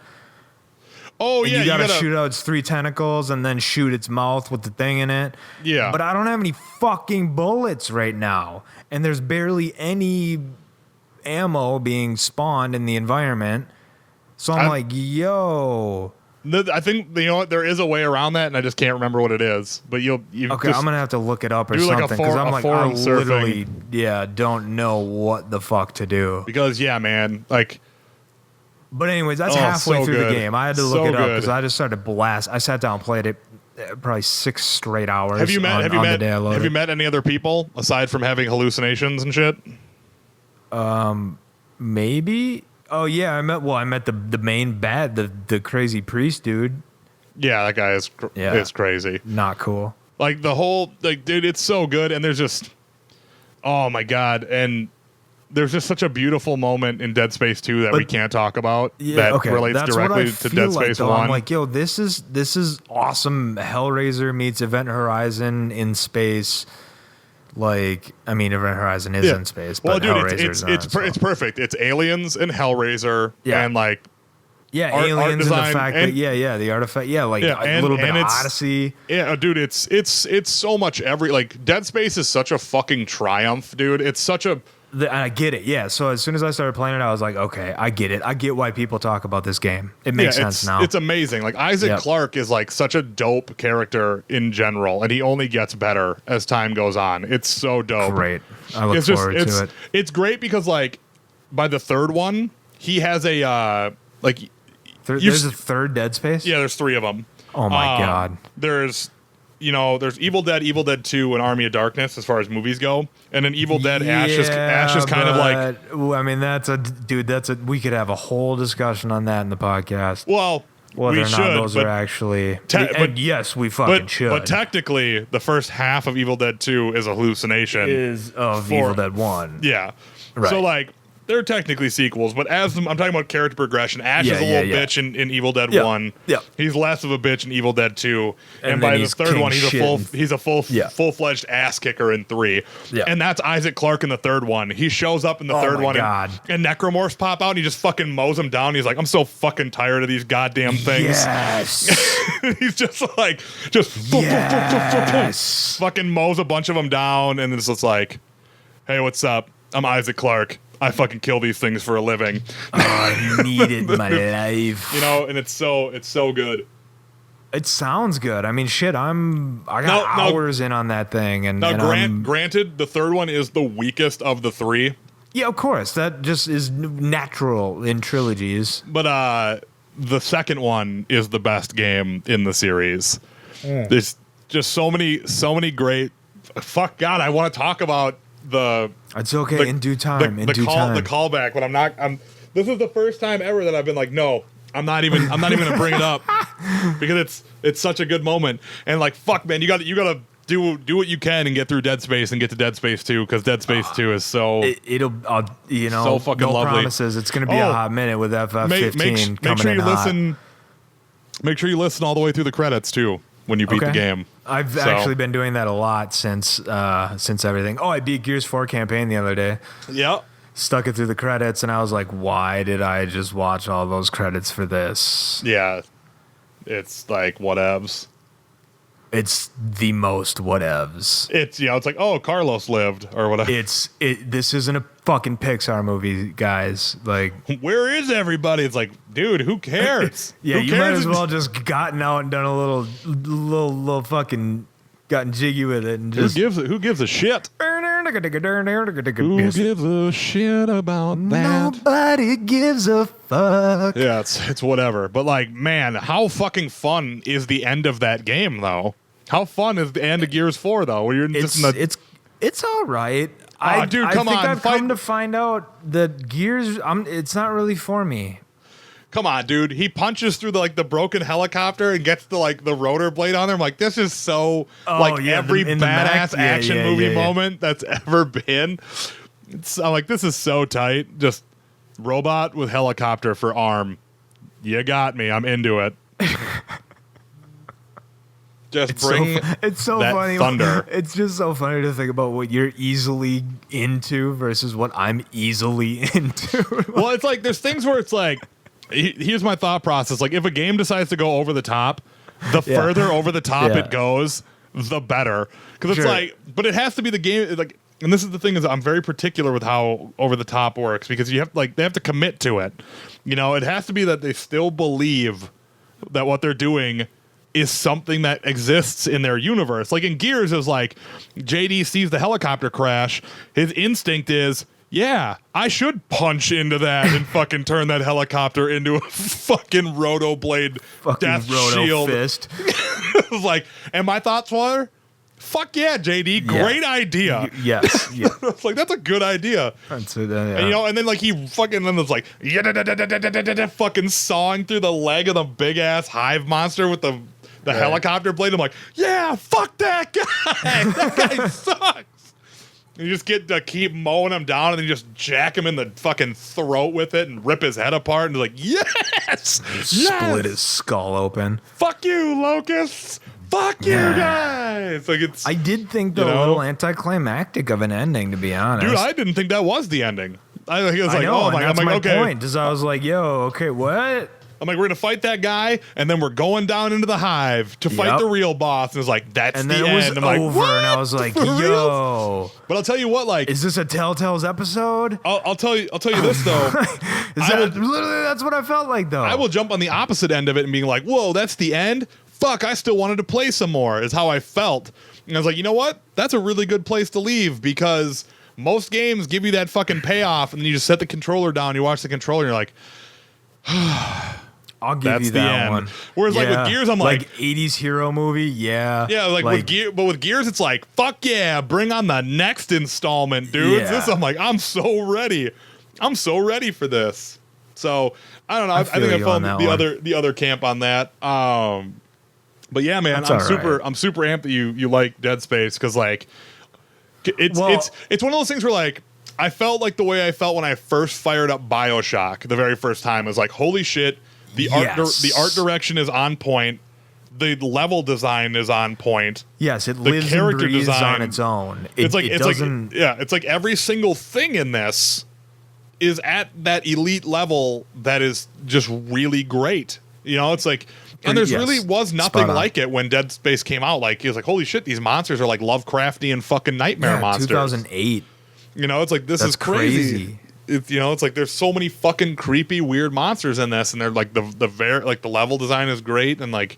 Speaker 1: Oh,
Speaker 3: And
Speaker 1: yeah.
Speaker 3: you gotta shoot out its 3 tentacles and then shoot its mouth with the thing in it.
Speaker 1: Yeah.
Speaker 3: But I don't have any fucking bullets right now. And there's barely any ammo being spawned in the environment. So I'm like, yo.
Speaker 1: I think, you know what, there is a way around that, and I just can't remember what it is. But you
Speaker 3: okay, I'm gonna have to look it up or
Speaker 1: do like
Speaker 3: something because I'm like, I
Speaker 1: forum
Speaker 3: literally,
Speaker 1: surfing.
Speaker 3: don't know what the fuck to do.
Speaker 1: Because, yeah, man, like...
Speaker 3: But anyways, that's halfway
Speaker 1: so
Speaker 3: through
Speaker 1: good.
Speaker 3: the game. I had to look
Speaker 1: So
Speaker 3: it up
Speaker 1: good.
Speaker 3: because I just started blast. I sat down and played it probably 6 straight hours.
Speaker 1: Have you met
Speaker 3: the day I loaded.
Speaker 1: have you met any other people aside from having hallucinations and shit?
Speaker 3: Maybe. Oh yeah, I met the main bad, the crazy priest dude.
Speaker 1: Yeah, that guy is it's crazy.
Speaker 3: Not cool.
Speaker 1: Like the whole dude, it's so good, and there's just oh my god, and there's just such a beautiful moment in Dead Space 2 that we can't talk about that relates
Speaker 3: That's
Speaker 1: directly
Speaker 3: what I
Speaker 1: to
Speaker 3: feel
Speaker 1: Dead
Speaker 3: like,
Speaker 1: Space
Speaker 3: though.
Speaker 1: 1.
Speaker 3: I'm like, yo, this is awesome. Hellraiser meets Event Horizon in space. Like, I mean, Event Horizon is in space, but Hellraiser's not.
Speaker 1: It's perfect. It's aliens and Hellraiser and like
Speaker 3: aliens
Speaker 1: art
Speaker 3: and the
Speaker 1: design
Speaker 3: fact
Speaker 1: and,
Speaker 3: that the artifact, like a little bit of Odyssey.
Speaker 1: Yeah, dude, it's so much like Dead Space is such a fucking triumph, dude. It's such a
Speaker 3: And I get it, yeah. So as soon as I started playing it, I was like, okay, I get it. I get why people talk about this game. It makes sense now.
Speaker 1: It's amazing. Like Isaac Clarke is like such a dope character in general, and he only gets better as time goes on. It's so dope.
Speaker 3: Great. I look forward to it.
Speaker 1: It's great because like by the third one, he has a
Speaker 3: there's a third Dead Space?
Speaker 1: Yeah, there's 3 of them.
Speaker 3: Oh my god.
Speaker 1: There's Evil Dead, Evil Dead 2, and Army of Darkness as far as movies go, and then Evil Dead Ash is kind of like.
Speaker 3: I mean, we could have a whole discussion on that in the podcast.
Speaker 1: Well,
Speaker 3: whether
Speaker 1: we
Speaker 3: or not
Speaker 1: should,
Speaker 3: those are actually.
Speaker 1: but
Speaker 3: yes, we fucking should.
Speaker 1: But technically, the first half of Evil Dead 2 is a hallucination.
Speaker 3: Evil Dead 1.
Speaker 1: Yeah.
Speaker 3: Right.
Speaker 1: So like. They're technically sequels, but as I'm talking about character progression, Ash is a little bitch in Evil Dead 1.
Speaker 3: Yeah.
Speaker 1: He's less of a bitch in Evil Dead 2. And
Speaker 3: then
Speaker 1: by the third one, he's a full-fledged ass kicker in 3.
Speaker 3: Yeah.
Speaker 1: And that's Isaac Clarke in the third one. He shows up in the third one and necromorphs pop out and he just fucking mows them down. He's like, I'm so fucking tired of these goddamn things.
Speaker 3: Yes.
Speaker 1: He's just like fucking mows a bunch of them down and it's just like, hey, what's up? I'm Isaac Clarke. I fucking kill these things for a living.
Speaker 3: Oh, I need it in my life.
Speaker 1: And it's so good.
Speaker 3: It sounds good. I mean, shit, I got hours in on that thing. And
Speaker 1: granted, the third one is the weakest of the 3.
Speaker 3: Yeah, of course. That just is natural in trilogies.
Speaker 1: But the second one is the best game in the series. There's just so many great. Fuck God, I want to talk about
Speaker 3: it's okay in due time.
Speaker 1: The callback, but I'm not. This is the first time ever that I've been like, no, I'm not even gonna bring it up because it's such a good moment. And like, fuck, man, you gotta do what you can and get through Dead Space and get to Dead Space 2 because Dead Space 2 is so so fucking lovely.
Speaker 3: Promises. It's gonna be a hot minute with FF15 coming in hot.
Speaker 1: Make sure you listen all the way through the credits too. When you beat the game.
Speaker 3: I've actually been doing that a lot since everything. Oh, I beat Gears 4 campaign the other day.
Speaker 1: Yep.
Speaker 3: Stuck it through the credits, and I was like, why did I just watch all those credits for this?
Speaker 1: Yeah. It's like, whatevs.
Speaker 3: It's the most whatevs.
Speaker 1: It's like, oh, Carlos lived, or whatever.
Speaker 3: This isn't a fucking Pixar movie, guys. Like,
Speaker 1: where is everybody? It's like, dude, who cares?
Speaker 3: Yeah, you might as well just gotten out and done a little fucking gotten jiggy with it and just
Speaker 1: who gives a shit? Who gives a shit about that?
Speaker 3: Nobody gives a fuck.
Speaker 1: Yeah, it's whatever. But like, man, how fucking fun is the end of that game though? How fun is the end of Gears 4 though? Where you're just
Speaker 3: it's all right.
Speaker 1: Dude, come on!
Speaker 3: I've come to find out that Gears, it's not really for me.
Speaker 1: Come on, dude. He punches through the broken helicopter and gets the rotor blade on there. I'm like, this is so every badass action movie moment that's ever been. I'm like, this is so tight. Just robot with helicopter for arm. You got me. I'm into it. Just bring
Speaker 3: it's so
Speaker 1: that
Speaker 3: funny.
Speaker 1: thunder.
Speaker 3: It's just so funny to think about what you're easily into versus what I'm easily into.
Speaker 1: Well, it's like there's things where it's like, here's my thought process. Like, if a game decides to go over the top, the further over the top it goes, the better. Because it's like, but it has to be the game. Like, and this is the thing is, I'm very particular with how over the top works because you have they have to commit to it. You know, it has to be that they still believe that what they're doing is something that exists in their universe. Like in Gears, it was like JD sees the helicopter crash. His instinct is, yeah, I should punch into that and fucking turn that helicopter into a fucking roto blade death shield.
Speaker 3: Fist.
Speaker 1: It was like, and my thoughts were, fuck yeah, JD, great idea.
Speaker 3: Yes. Yeah.
Speaker 1: It's like, that's a good idea.
Speaker 3: That's it,
Speaker 1: And, you know, and then like he fucking then was like fucking sawing through the leg of the big ass hive monster with the helicopter blade. I'm like, yeah, fuck that guy. That guy sucks. And you just get to keep mowing him down and then you just jack him in the fucking throat with it and rip his head apart and like, yes!
Speaker 3: Split his skull open.
Speaker 1: Fuck you, locusts! Fuck you guys! Like it's.
Speaker 3: I did think a little anticlimactic of an ending, to be honest.
Speaker 1: Dude, I didn't think that was the ending. I was like,
Speaker 3: know,
Speaker 1: oh my god,
Speaker 3: that's my
Speaker 1: okay.
Speaker 3: point. Because I was like, yo, okay, what?
Speaker 1: I'm like, we're gonna fight that guy, and then we're going down into the hive to fight the real boss. And it's like, that's
Speaker 3: and
Speaker 1: the
Speaker 3: then it was
Speaker 1: end. I'm
Speaker 3: over,
Speaker 1: like,
Speaker 3: and I was like,
Speaker 1: For real?
Speaker 3: yo.
Speaker 1: But I'll tell you what, like,
Speaker 3: Is this a Telltale's episode?
Speaker 1: I'll tell you this though.
Speaker 3: Literally, that's what I felt like, though.
Speaker 1: I will jump on the opposite end of it and being like, whoa, that's the end? Fuck, I still wanted to play some more, is how I felt. And I was like, you know what? That's a really good place to leave because most games give you that fucking payoff, and then you just set the controller down, you watch the controller, and you're like,
Speaker 3: I'll give
Speaker 1: that's
Speaker 3: you
Speaker 1: the
Speaker 3: that
Speaker 1: end.
Speaker 3: one.
Speaker 1: Whereas like with Gears, I'm like
Speaker 3: 80s hero movie, yeah.
Speaker 1: Yeah, like with Gears, it's like, fuck yeah, bring on the next installment, dudes.
Speaker 3: Yeah.
Speaker 1: This, I'm like, I'm so ready. I'm so ready for this. So I don't know. I think I found the other camp on that. But yeah, man, I'm super amped that you like Dead Space because like it's one of those things where like I felt like the way I felt when I first fired up BioShock the very first time. I was like, holy shit, the art direction is on point. The level design is on point.
Speaker 3: Yes, it
Speaker 1: the
Speaker 3: lives
Speaker 1: character
Speaker 3: and breathes
Speaker 1: design
Speaker 3: on its own.
Speaker 1: It's like every single thing in this is at that elite level that is just really great. You know, it's like, and there's really was nothing like it when Dead Space came out. Like, it was like, holy shit, these monsters are like Lovecraftian fucking nightmare monsters.
Speaker 3: 2008.
Speaker 1: You know, it's like, this is crazy. It's, you know, it's like there's so many fucking creepy, weird monsters in this, and they're like the level design is great, and like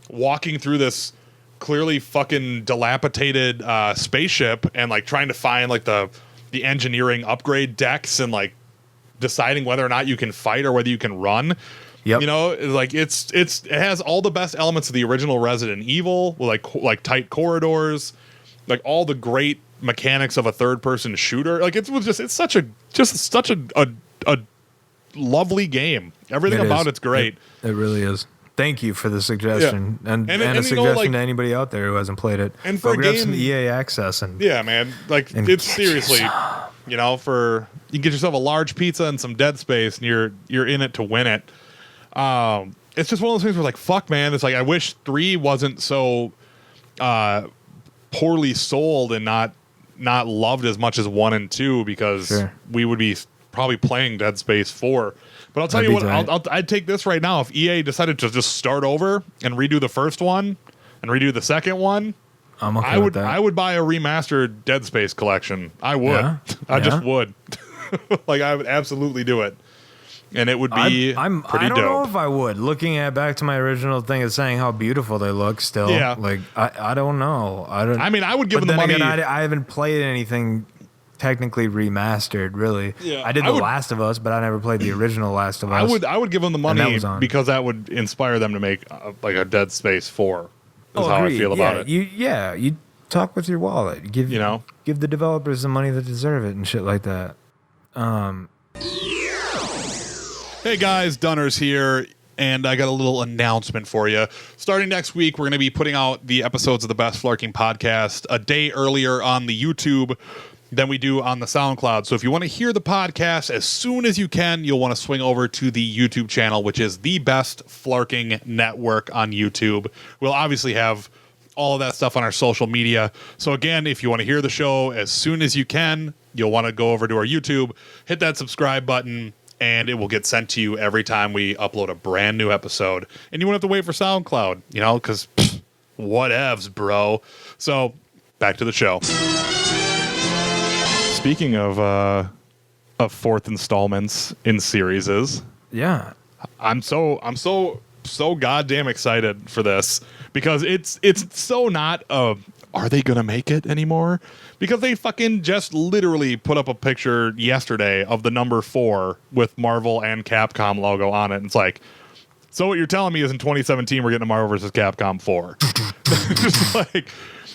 Speaker 1: walking through this clearly fucking dilapidated spaceship and like trying to find like the engineering upgrade decks and like deciding whether or not you can fight or whether you can run. Yep. You know, like it has all the best elements of the original Resident Evil, with like tight corridors, like all the great mechanics of a third person shooter. Like it's such a lovely game. Everything about it's great.
Speaker 3: It really is. Thank you for the suggestion, and a suggestion to anybody out there who hasn't played it.
Speaker 1: And for
Speaker 3: grab some EA access
Speaker 1: yeah, man, like it's seriously, you know, you can get yourself a large pizza and some Dead Space, and you're in it to win it. It's just one of those things where like, fuck, man, it's like I wish 3 wasn't so poorly sold and not loved as much as 1 and 2 because we would be probably playing Dead Space 4. But I'll tell you what, I'd take this right now. If EA decided to just start over and redo the first one and redo the second one,
Speaker 3: I'm okay with that.
Speaker 1: I would buy a remastered Dead Space collection. I would. Yeah? I just would. Like, I would absolutely do it. And it would be pretty dope.
Speaker 3: I don't know if I would. Looking back to my original thing of saying how beautiful they look still.
Speaker 1: Yeah.
Speaker 3: Like, I don't know. I mean,
Speaker 1: I would give them the money.
Speaker 3: Again, I haven't played anything technically remastered, really.
Speaker 1: Yeah,
Speaker 3: I did The Last of Us, but I never played the original Last of Us.
Speaker 1: I would give them the money because that would inspire them to make like a Dead Space 4. Is how I feel about it.
Speaker 3: You talk with your wallet. Give the developers the money that deserve it and shit like that.
Speaker 1: Hey guys, Dunners here, and I got a little announcement for you. Starting next week, we're going to be putting out the episodes of the Best Flarking podcast a day earlier on the YouTube than we do on the SoundCloud. So if you want to hear the podcast as soon as you can, you'll want to swing over to the YouTube channel, which is the Best Flarking Network on YouTube. We'll obviously have all of that stuff on our social media. So again, if you want to hear the show as soon as you can, you'll want to go over to our YouTube, hit that subscribe button, and it will get sent to you every time we upload a brand new episode. And you won't have to wait for SoundCloud, because whatevs, bro. So back to the show. Speaking of fourth installments in series,
Speaker 3: Yeah.
Speaker 1: I'm so goddamn excited for this because it's so not are they gonna make it anymore? Because they fucking just literally put up a picture yesterday of the number 4 with Marvel and Capcom logo on it. And it's like, so what you're telling me is in 2017 we're getting a Marvel vs. Capcom 4. Just like,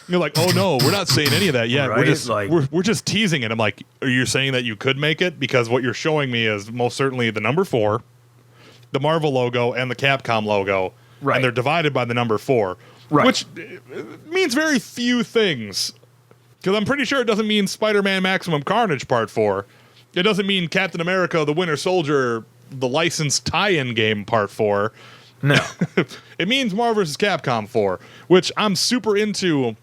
Speaker 1: you're like, oh no, we're not saying any of that yet.
Speaker 3: Right?
Speaker 1: We're just teasing it. I'm like, are you saying that you could make it? Because what you're showing me is most certainly the number 4, the Marvel logo, and the Capcom logo.
Speaker 3: Right.
Speaker 1: And they're divided by the number 4.
Speaker 3: Right.
Speaker 1: Which means very few things. Because I'm pretty sure it doesn't mean Spider-Man Maximum Carnage Part 4. It doesn't mean Captain America, the Winter Soldier, the licensed tie-in game Part 4.
Speaker 3: No.
Speaker 1: It means Marvel vs. Capcom 4, which I'm super into,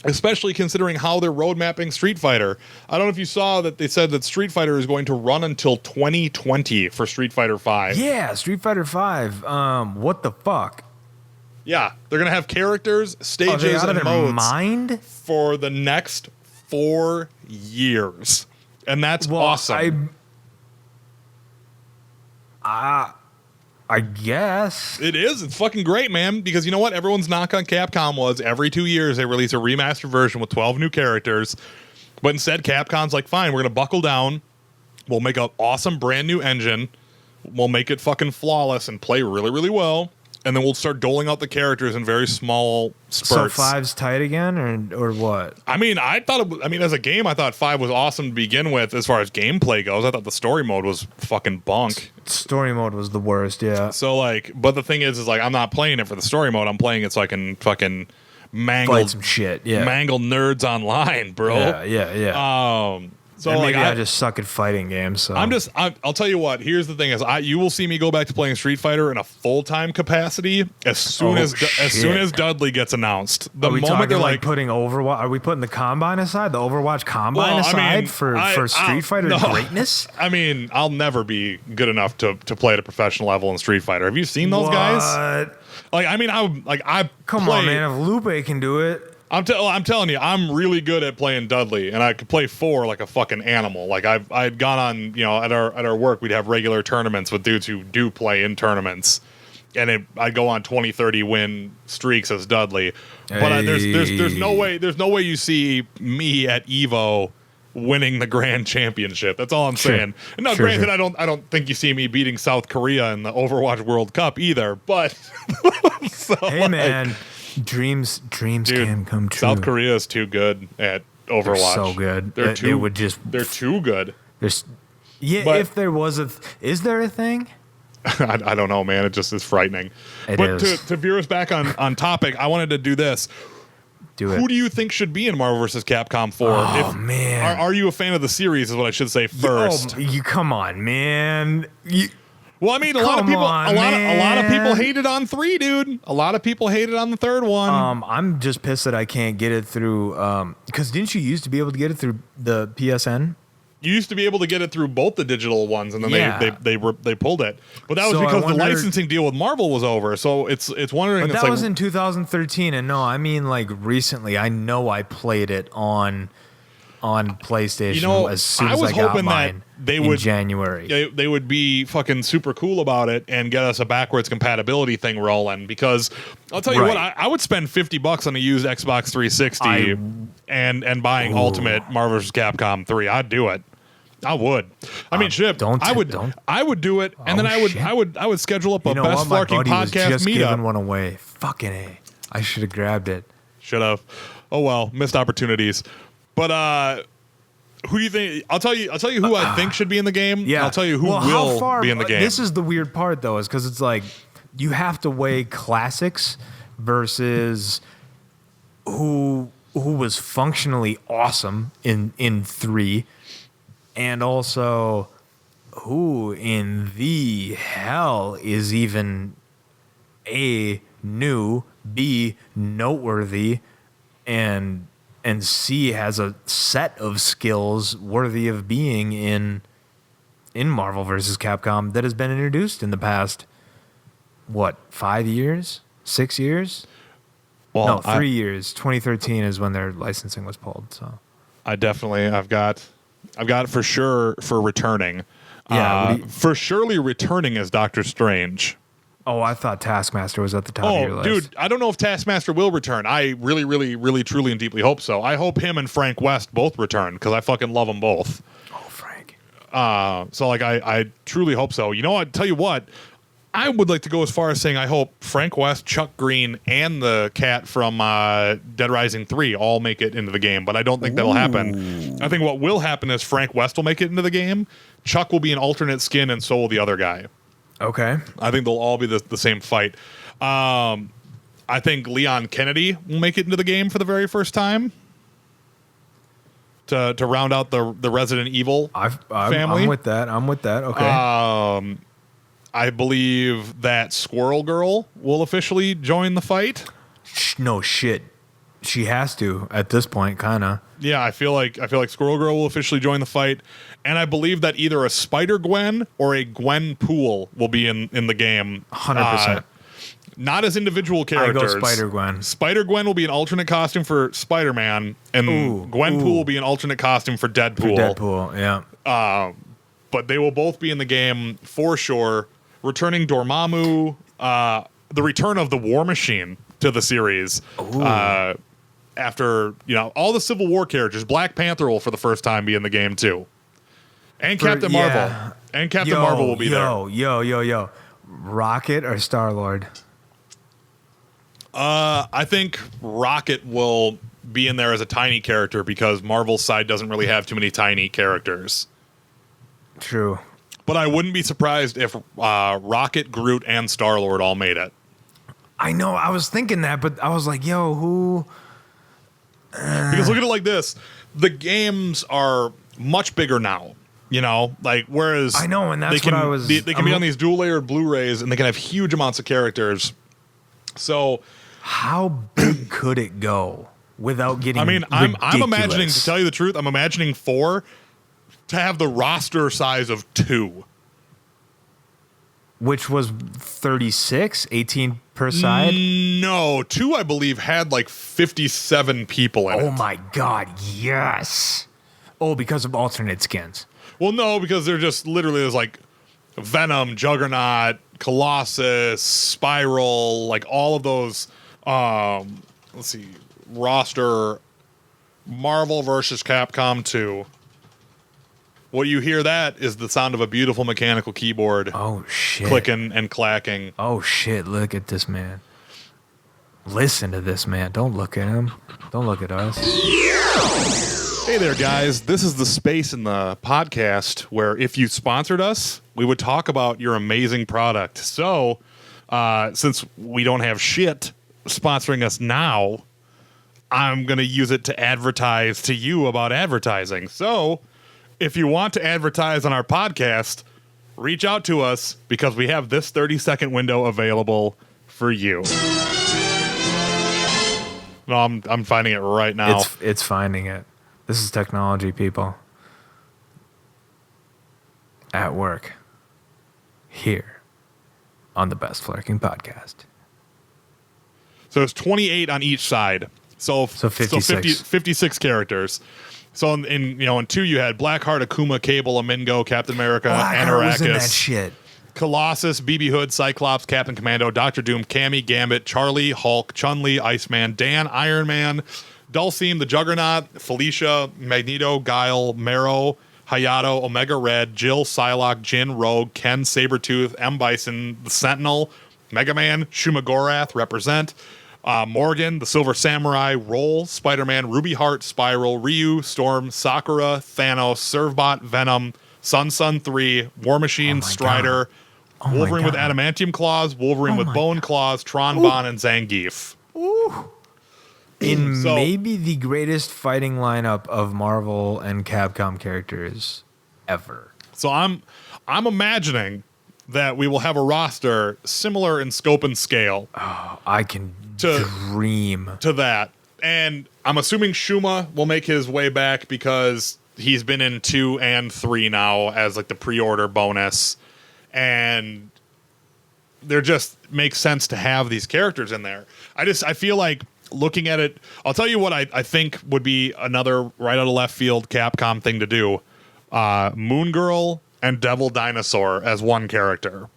Speaker 1: especially considering how they're road mapping Street Fighter. I don't know if you saw that they said that Street Fighter is going to run until 2020 for Street Fighter 5.
Speaker 3: Yeah, Street Fighter 5. What the fuck?
Speaker 1: Yeah, they're going to have characters,
Speaker 3: Are they
Speaker 1: stages,
Speaker 3: out of
Speaker 1: and
Speaker 3: their
Speaker 1: modes
Speaker 3: mind?
Speaker 1: for the next 4 years. And that's awesome.
Speaker 3: I guess.
Speaker 1: It is. It's fucking great, man. Because you know what? Everyone's knock on Capcom was every 2 years they release a remastered version with 12 new characters. But instead, Capcom's like, fine, we're going to buckle down. We'll make an awesome brand new engine. We'll make it fucking flawless and play really, really well. And then we'll start doling out the characters in very small spurts.
Speaker 3: So 5's tight again, or what?
Speaker 1: I mean, as a game, I thought 5 was awesome to begin with as far as gameplay goes. I thought the story mode was fucking bunk.
Speaker 3: Story mode was the worst, yeah.
Speaker 1: So, but the thing is I'm not playing it for the story mode. I'm playing it so I can fucking mangle
Speaker 3: Fight some shit, yeah.
Speaker 1: mangle nerds online, bro.
Speaker 3: Yeah.
Speaker 1: So
Speaker 3: and
Speaker 1: like
Speaker 3: maybe I just suck at fighting games. So
Speaker 1: I'll tell you what. Here's the thing: you will see me go back to playing Street Fighter in a full-time capacity as soon as Dudley gets announced. The
Speaker 3: are we
Speaker 1: moment
Speaker 3: talking
Speaker 1: they're
Speaker 3: like putting Overwatch? Are we putting the Combine aside, the Overwatch Combine for Street Fighter greatness?
Speaker 1: I mean, I'll never be good enough to play at a professional level in Street Fighter. Have you seen those guys?
Speaker 3: Come on, man! If Lupe can do it.
Speaker 1: I'm telling you, I'm really good at playing Dudley, and I could play 4 like a fucking animal. Like I'd gone on, at our work, we'd have regular tournaments with dudes who do play in tournaments, and I'd go on 20, 30 win streaks as Dudley. But there's no way you see me at Evo winning the grand championship. That's all I'm saying. And now, granted, I don't think you see me beating South Korea in the Overwatch World Cup either. But so,
Speaker 3: hey, man. Dreams dude, can come true.
Speaker 1: South Korea is too good at Overwatch. They're
Speaker 3: so good.
Speaker 1: They're too good.
Speaker 3: If there was is there a thing?
Speaker 1: I don't know, man. It just is frightening. To veer us back on topic, I wanted to do this. Who do you think should be in Marvel vs. Capcom 4?
Speaker 3: Oh, man.
Speaker 1: Are you a fan of the series is what I should say first.
Speaker 3: You come on, man.
Speaker 1: Well, I mean, a lot of people hated on 3, dude. A lot of people hated on the 3rd one.
Speaker 3: I'm just pissed that I can't get it through. Because didn't you used to be able to get it through the PSN?
Speaker 1: You used to be able to get it through both the digital ones, and then they pulled it. But that was because the licensing deal with Marvel was over. So it's wondering.
Speaker 3: But that was in 2013, and no, I mean like recently. I know I played it on PlayStation as soon as I got mine.
Speaker 1: They would
Speaker 3: January.
Speaker 1: They would be fucking super cool about it and get us a backwards compatibility thing rolling. Because I'll tell you what, I would spend $50 on a used Xbox 360 and buying Ultimate Marvel vs. Capcom 3. I'd do it. I would. I mean, shit. I would do it, and then I would schedule up a best Flarking podcast
Speaker 3: just
Speaker 1: meetup.
Speaker 3: Giving one away. Fucking A. I should have grabbed it.
Speaker 1: Should have. Oh well, missed opportunities. But who do you think? I'll tell you who I think should be in the game.
Speaker 3: Yeah.
Speaker 1: I'll tell you who will be in the game.
Speaker 3: This is the weird part, though, is because it's like you have to weigh classics versus who was functionally awesome in 3, and also who in the hell is even A, new, B, noteworthy, and C, has a set of skills worthy of being in Marvel vs. Capcom that has been introduced in the past, 5 years? 6 years?
Speaker 1: Well,
Speaker 3: No, 3 years. 2013 is when their licensing was pulled. So
Speaker 1: I've got for sure for returning.
Speaker 3: Yeah,
Speaker 1: for surely returning as Doctor Strange.
Speaker 3: Oh, I thought Taskmaster was at the top of your list.
Speaker 1: Dude, I don't know if Taskmaster will return. I really, really, really, truly, and deeply hope so. I hope him and Frank West both return because I fucking love them both.
Speaker 3: Oh, Frank.
Speaker 1: So like I truly hope so. You know what? Tell you what, I would like to go as far as saying I hope Frank West, Chuck Green, and the cat from Dead Rising 3 all make it into the game, but I don't think that'll happen. I think what will happen is Frank West will make it into the game, Chuck will be an alternate skin, and so will the other guy.
Speaker 3: Okay.
Speaker 1: I think they'll all be the same fight. I think Leon Kennedy will make it into the game for the very first time to round out the Resident Evil family.
Speaker 3: I'm with that. Okay.
Speaker 1: I believe that Squirrel Girl will officially join the fight.
Speaker 3: No shit. She has to at this point, kind of.
Speaker 1: Yeah, I feel like Squirrel Girl will officially join the fight, and I believe that either a Spider Gwen or a Gwen Pool will be in the game.
Speaker 3: 100%.
Speaker 1: Not as individual characters.
Speaker 3: I go Spider Gwen.
Speaker 1: Spider Gwen will be an alternate costume for Spider Man, and Gwen Pool will be an alternate costume for Deadpool.
Speaker 3: Yeah.
Speaker 1: But they will both be in the game for sure. Returning Dormammu, the return of the War Machine to the series. After all the Civil War characters, Black Panther will for the first time be in the game too, and Captain Marvel. And Captain Marvel will be there.
Speaker 3: Yo. Rocket or Star-Lord?
Speaker 1: I think Rocket will be in there as a tiny character because Marvel's side doesn't really have too many tiny characters.
Speaker 3: True.
Speaker 1: But I wouldn't be surprised if Rocket, Groot, and Star-Lord all made it.
Speaker 3: I know. I was thinking that, but I was like, yo, who?
Speaker 1: Because look at it like this. The games are much bigger now. Whereas
Speaker 3: I know, and that's what I was.
Speaker 1: They can be on these dual-layered Blu-rays, and they can have huge amounts of characters. So,
Speaker 3: how big could it go without getting?
Speaker 1: I mean,
Speaker 3: ridiculous?
Speaker 1: I'm imagining, to tell you the truth, I'm imagining 4 to have the roster size of 2.
Speaker 3: Which was 36, 18 per side?
Speaker 1: No, 2, I believe, had like 57 people in it.
Speaker 3: Oh my God, yes. Oh, because of alternate skins.
Speaker 1: Well, no, because they're just literally, there's like Venom, Juggernaut, Colossus, Spiral, like all of those, let's see, roster, Marvel versus Capcom 2. What you hear that is the sound of a beautiful mechanical keyboard.
Speaker 3: Oh, shit.
Speaker 1: Clicking and clacking.
Speaker 3: Oh, shit. Look at this man. Listen to this man. Don't look at him. Don't look at us.
Speaker 1: Hey there, guys. This is the space in the podcast where if you sponsored us, we would talk about your amazing product. So, since we don't have shit sponsoring us now, I'm going to use it to advertise to you about advertising. So, if you want to advertise on our podcast, reach out to us because we have this 30-second window available for you. No, I'm finding it right now.
Speaker 3: It's finding it. This is technology, people. At work. Here. On the Best Flarking Podcast.
Speaker 1: So it's 28 on each side. So
Speaker 3: 56.
Speaker 1: 56 characters. So in 2 you had Blackheart, Akuma, Cable, Amingo, Captain America,
Speaker 3: Blackheart was in that
Speaker 1: Anarachus,
Speaker 3: shit.
Speaker 1: Colossus, BB Hood, Cyclops, Captain Commando, Doctor Doom, Cammy, Gambit, Charlie, Hulk, Chun-Li, Iceman, Dan, Iron Man, Dulcine, the Juggernaut, Felicia, Magneto, Guile, Marrow, Hayato, Omega Red, Jill, Psylocke, Jin, Rogue, Ken, Sabretooth, M. Bison, the Sentinel, Mega Man, Shumagorath, represent, Morgan, the Silver Samurai, Roll, Spider-Man, Ruby Heart, Spiral, Ryu, Storm, Sakura, Thanos, Servbot, Venom, Sun 3, War Machine, Strider, Wolverine with Adamantium Claws, Wolverine with Bone Claws, Tron Bon, and Zangief.
Speaker 3: Ooh. Maybe the greatest fighting lineup of Marvel and Capcom characters ever.
Speaker 1: So I'm imagining that we will have a roster similar in scope and scale
Speaker 3: I can dream
Speaker 1: to that. And I'm assuming Shuma will make his way back because he's been in 2 and 3 now as like the pre-order bonus. And there just makes sense to have these characters in there. I feel like looking at it, I'll tell you what I think would be another right out of left field Capcom thing to do. Moon Girl and Devil Dinosaur as one character.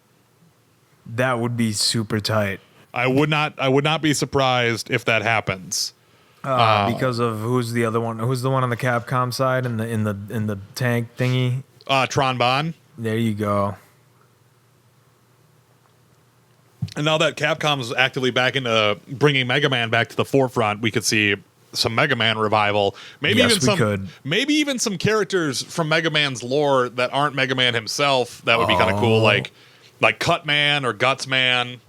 Speaker 3: that would be super tight.
Speaker 1: I would not be surprised if that happens.
Speaker 3: Because of who's the other one? Who's the one on the Capcom side in the tank thingy?
Speaker 1: Tron Bonne.
Speaker 3: There you go.
Speaker 1: And now that Capcom's actively back into bringing Mega Man back to the forefront, we could see some Mega Man revival. Maybe maybe even some characters from Mega Man's lore that aren't Mega Man himself. That would be kind of cool, like Cut Man or Guts Man.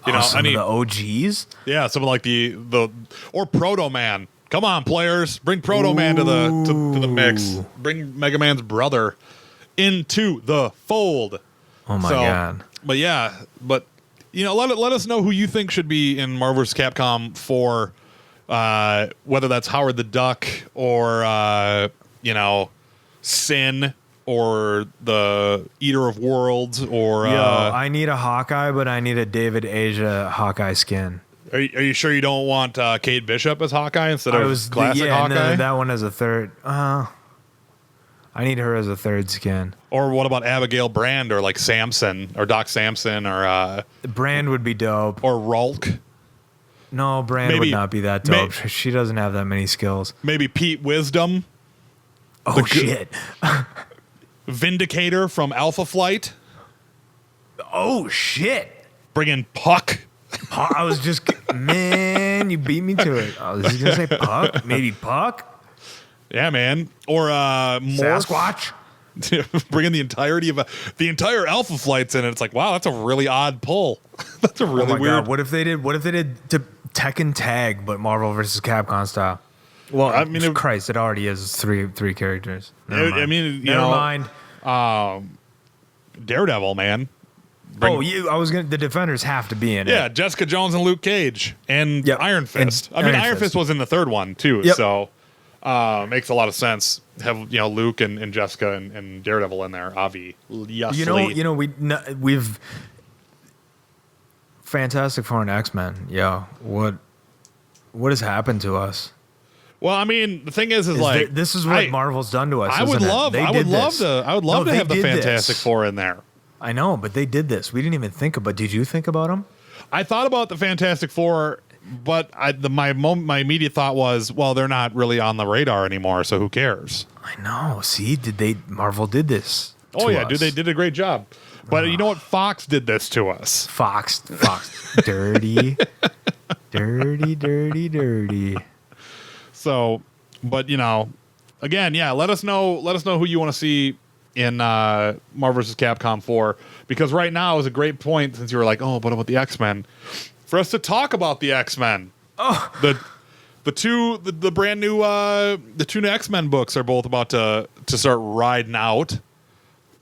Speaker 1: You know,
Speaker 3: some of the OGs.
Speaker 1: Yeah, something like the or Proto Man. Come on, players, bring Proto Man to the mix. Bring Mega Man's brother into the fold.
Speaker 3: Oh my god!
Speaker 1: But yeah, you know, let us know who you think should be in Marvel vs. Capcom 4. Whether that's Howard the Duck or you know, Sin or the Eater of Worlds or
Speaker 3: I need a Hawkeye, but I need a David Asia Hawkeye skin.
Speaker 1: Are you sure you don't want Kate Bishop as Hawkeye instead of classic
Speaker 3: Hawkeye?
Speaker 1: And
Speaker 3: that one as a third. I need her as a third skin.
Speaker 1: Or what about Abigail Brand or like Samson or Doc Samson or
Speaker 3: Brand would be dope.
Speaker 1: or Rulk?
Speaker 3: No, Brand would not be that dope. She doesn't have that many skills.
Speaker 1: Maybe Pete Wisdom.
Speaker 3: Oh shit.
Speaker 1: Vindicator from Alpha Flight.
Speaker 3: Oh shit.
Speaker 1: Bring in Puck.
Speaker 3: I was just man, you beat me to it. I was just gonna say Puck, maybe Puck.
Speaker 1: Yeah, man. Or
Speaker 3: Sasquatch.
Speaker 1: Bring in the entirety of the entire Alpha Flights in it. It's like, wow, that's a really odd pull. That's a really weird.
Speaker 3: God. What if they did to Tekken Tag, but Marvel vs. Capcom style? Well, I mean, Christ, it already is three characters.
Speaker 1: I mean,
Speaker 3: never mind.
Speaker 1: Daredevil, man.
Speaker 3: The Defenders have to be in it.
Speaker 1: Yeah, Jessica Jones and Luke Cage and Iron Fist.
Speaker 3: And
Speaker 1: Iron Fist was in the third one too, so makes a lot of sense. Have Luke and Jessica and Daredevil in there, obviously.
Speaker 3: We've Fantastic Four and X-Men. Yeah, what has happened to us?
Speaker 1: Well, I mean, the thing is like
Speaker 3: this is what Marvel's done to us.
Speaker 1: I would love to have the Fantastic Four in there.
Speaker 3: I know, but they did this. We didn't even think about. Did you think about them?
Speaker 1: I thought about the Fantastic Four, but my immediate thought was, well, they're not really on the radar anymore, so who cares?
Speaker 3: I know. See, Marvel did this?
Speaker 1: Oh yeah, dude, they did a great job. But you know what? Fox did this to us.
Speaker 3: Fox, dirty, dirty.
Speaker 1: So, but again, yeah, let us know who you want to see in Marvel vs. Capcom 4, because right now is a great point, since you were like, oh, what about the X-Men, for us to talk about the X-Men.
Speaker 3: Oh,
Speaker 1: the brand new the two new X-Men books are both about to start riding out.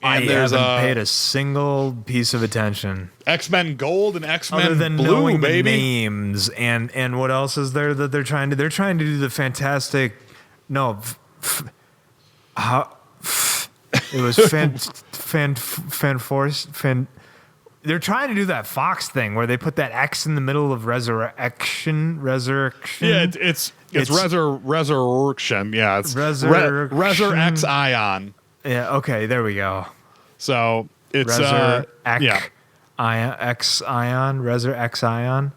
Speaker 1: And
Speaker 3: I haven't paid a single piece of attention.
Speaker 1: X-Men Gold and X-Men
Speaker 3: Other than
Speaker 1: Blue,
Speaker 3: knowing
Speaker 1: baby.
Speaker 3: The names and what else is there that they're trying to do the fantastic. No, it was fan. They're trying to do that Fox thing where they put that X in the middle of resurrection.
Speaker 1: Yeah, it's resurrection. Yeah, it's
Speaker 3: resurrection.
Speaker 1: Resur X Ion.
Speaker 3: Yeah. Okay. There we go.
Speaker 1: So it's
Speaker 3: Resur X Ion. Resur X Ion.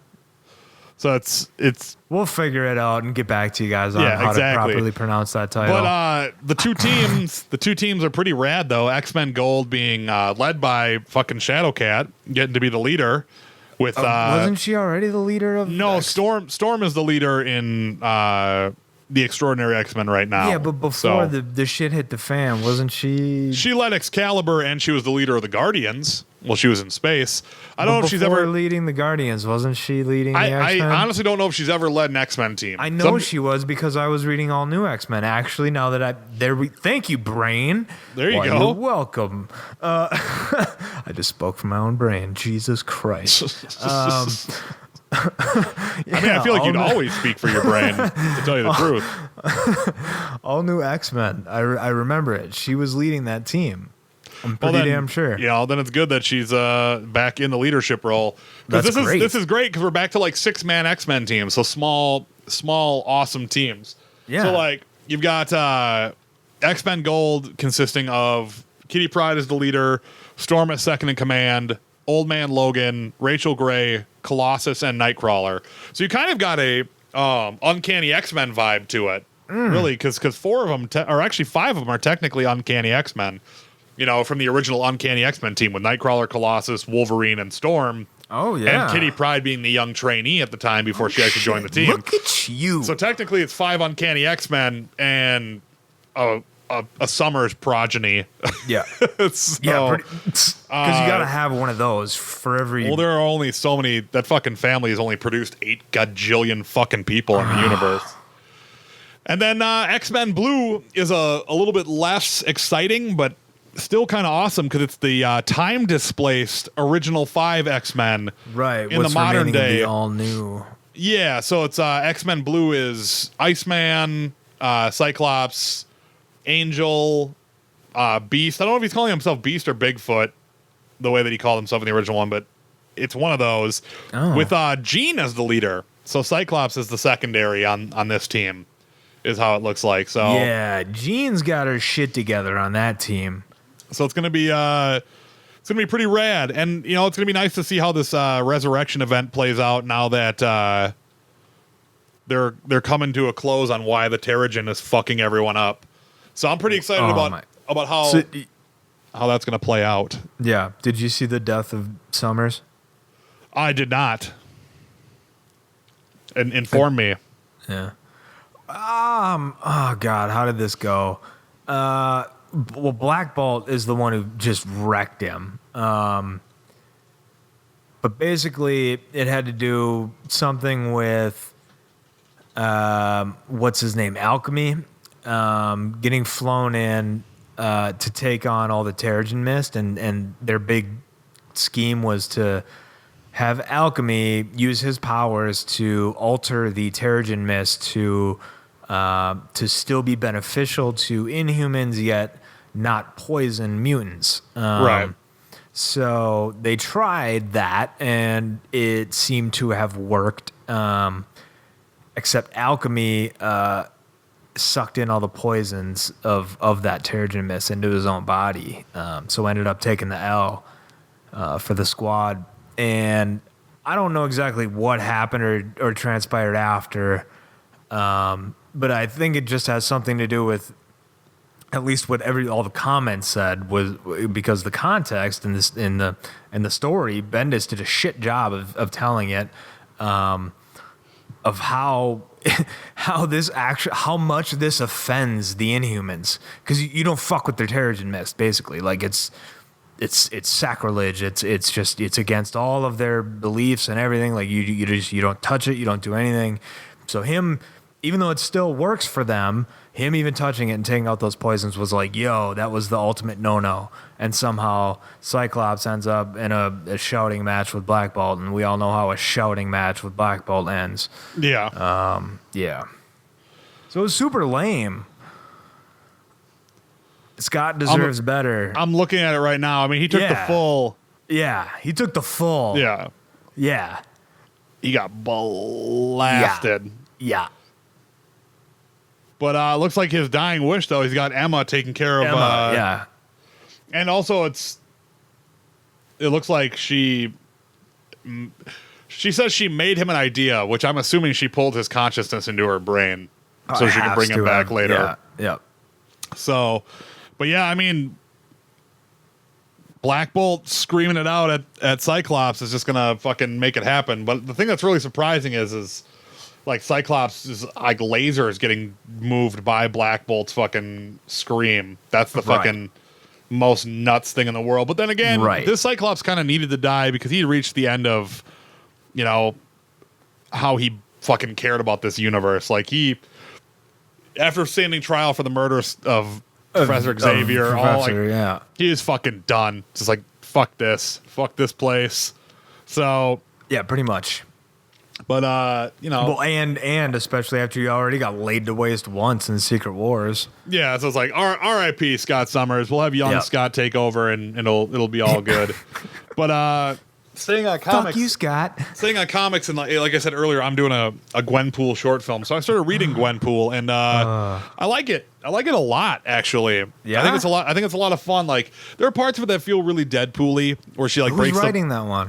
Speaker 1: So it's.
Speaker 3: We'll figure it out and get back to you guys on how to properly pronounce that title.
Speaker 1: But the two teams are pretty rad though. X-Men Gold being led by fucking Shadowcat, getting to be the leader. With
Speaker 3: wasn't she already the leader of?
Speaker 1: No, Storm is the leader in the Extraordinary X-Men right now.
Speaker 3: Yeah, but before the shit hit the fan, wasn't she?
Speaker 1: She led Excalibur, and she was the leader of the Guardians while she was in space. I don't know if she's ever
Speaker 3: leading the Guardians. Wasn't she leading the X-Men?
Speaker 1: I honestly don't know if she's ever led an X-Men team.
Speaker 3: I know she was because I was reading All New X-Men. Actually, now that thank you, brain.
Speaker 1: There you go.
Speaker 3: You're welcome. I just spoke from my own brain. Jesus Christ.
Speaker 1: I mean, I feel like you'd always speak for your brain, to tell you the truth.
Speaker 3: All New X-Men. I remember it. She was leading that team. I'm pretty damn sure.
Speaker 1: Yeah, then it's good that she's back in the leadership role.
Speaker 3: That's great.
Speaker 1: This is great because we're back to like 6-man X-Men teams, so small, awesome teams.
Speaker 3: Yeah.
Speaker 1: So like you've got X-Men Gold consisting of Kitty Pryde as the leader, Storm as second in command, Old Man Logan, Rachel Gray, Colossus, and Nightcrawler. So you kind of got a Uncanny X-Men vibe to it, really, because 4 of them, or actually 5 of them, are technically Uncanny X-Men. You know, from the original Uncanny X-Men team with Nightcrawler, Colossus, Wolverine, and Storm.
Speaker 3: Oh, yeah.
Speaker 1: And Kitty Pryde being the young trainee at the time before she actually joined the team.
Speaker 3: Look at you.
Speaker 1: So technically it's 5 Uncanny X-Men and a Summers progeny.
Speaker 3: Yeah.
Speaker 1: So,
Speaker 3: yeah, because you got to have one of those for every...
Speaker 1: Well, there are only so many... That fucking family has only produced 8 gajillion fucking people in the universe. And then X-Men Blue is a little bit less exciting, but still kind of awesome because it's the time-displaced original 5 X-Men,
Speaker 3: right?
Speaker 1: In the modern day,
Speaker 3: all new.
Speaker 1: Yeah, so it's X-Men Blue is Iceman, Cyclops, Angel, Beast. I don't know if he's calling himself Beast or Bigfoot, the way that he called himself in the original one, but it's one of those with Jean as the leader. So Cyclops is the secondary on this team, is how it looks like. So
Speaker 3: yeah, Jean's got her shit together on that team.
Speaker 1: So it's gonna be pretty rad, and you know it's gonna be nice to see how this resurrection event plays out now that they're coming to a close on why the Terrigen is fucking everyone up. So I'm pretty excited about how that's gonna play out.
Speaker 3: Yeah. Did you see the death of Summers?
Speaker 1: I did not. And inform me.
Speaker 3: Yeah. Oh God, how did this go? Well, Black Bolt is the one who just wrecked him. But basically, it had to do something with what's his name, Alchemy, getting flown in to take on all the Terrigen Mist, and their big scheme was to have Alchemy use his powers to alter the Terrigen Mist to still be beneficial to Inhumans, yet not poison mutants.
Speaker 1: Right.
Speaker 3: So they tried that, and it seemed to have worked, except Alchemy sucked in all the poisons of that Terrigen Mist into his own body, so ended up taking the L for the squad. And I don't know exactly what happened or transpired after, but I think it just has something to do with at least what all the comments said was because the context in the story, Bendis did a shit job of telling it, of how much this offends the Inhumans, because you don't fuck with their Terrigen Mist, basically. Like it's sacrilege. It's against all of their beliefs and everything. Like you don't touch it. You don't do anything. So him, even though it still works for them, him even touching it and taking out those poisons was like, yo, that was the ultimate no-no. And somehow Cyclops ends up in a shouting match with Black Bolt, and we all know how a shouting match with Black Bolt ends.
Speaker 1: Yeah.
Speaker 3: Yeah. So it was super lame. Scott deserves better.
Speaker 1: I'm looking at it right now. I mean, he took the full.
Speaker 3: Yeah, he took the full.
Speaker 1: Yeah.
Speaker 3: Yeah.
Speaker 1: He got blasted.
Speaker 3: Yeah.
Speaker 1: But looks like his dying wish, though, he's got Emma taking care of.
Speaker 3: Yeah.
Speaker 1: And also, it looks like she says she made him an idea, which I'm assuming she pulled his consciousness into her brain so she can bring him back later.
Speaker 3: Yeah.
Speaker 1: So, but yeah, I mean, Black Bolt screaming it out at Cyclops is just gonna fucking make it happen. But the thing that's really surprising is like Cyclops is like lasers getting moved by Black Bolt's fucking scream. That's the fucking most nuts thing in the world. But then again, this Cyclops kind of needed to die because he reached the end of, you know, how he fucking cared about this universe. Like after standing trial for the murder of Professor Xavier, he is fucking done. Just like, fuck this place. So
Speaker 3: yeah, pretty much.
Speaker 1: But you know,
Speaker 3: well, and especially after you already got laid to waste once in Secret Wars.
Speaker 1: Yeah, so it's like R.I.P. Scott Summers. We'll have young Scott take over, and it'll be all good. But staying on comics,
Speaker 3: fuck you, Scott.
Speaker 1: Staying on comics, and like I said earlier, I'm doing a Gwenpool short film. So I started reading Gwenpool, and I like it. I like it a lot, actually.
Speaker 3: Yeah,
Speaker 1: I think it's a lot of fun. Like there are parts of it that feel really Deadpool-y, where she like
Speaker 3: Who's
Speaker 1: breaks.
Speaker 3: writing that one?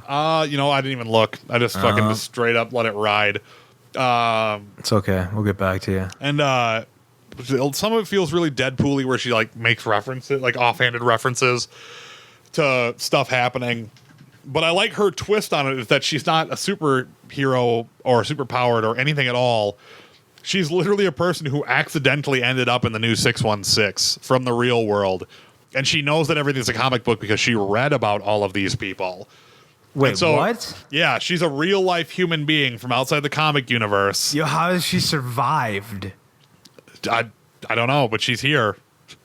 Speaker 1: You know, I didn't even look. I just fucking just straight up let it ride.
Speaker 3: It's okay. We'll get back to you.
Speaker 1: And some of it feels really Deadpool-y, where she like makes references, like offhanded references to stuff happening. But I like her twist on it is that she's not a superhero or superpowered or anything at all. She's literally a person who accidentally ended up in the new 616 from the real world. And she knows that everything's a comic book because she read about all of these people.
Speaker 3: Wait, what?
Speaker 1: Yeah, she's a real life human being from outside the comic universe.
Speaker 3: Yo, how has she survived?
Speaker 1: I don't know, but she's here.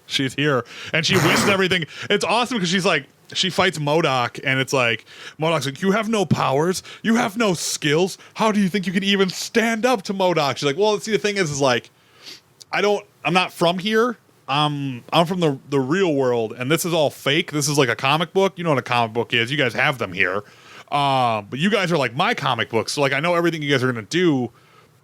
Speaker 1: She's here. And she wins everything. It's awesome because she's like, she fights MODOK, and it's like, MODOK's like, you have no powers, you have no skills. How do you think you can even stand up to MODOK? She's like, well, see, the thing is like, I'm not from here. I'm from the real world, and this is all fake. This is like a comic book. You know what a comic book is. You guys have them here. But you guys are like my comic books. So like, I know everything you guys are going to do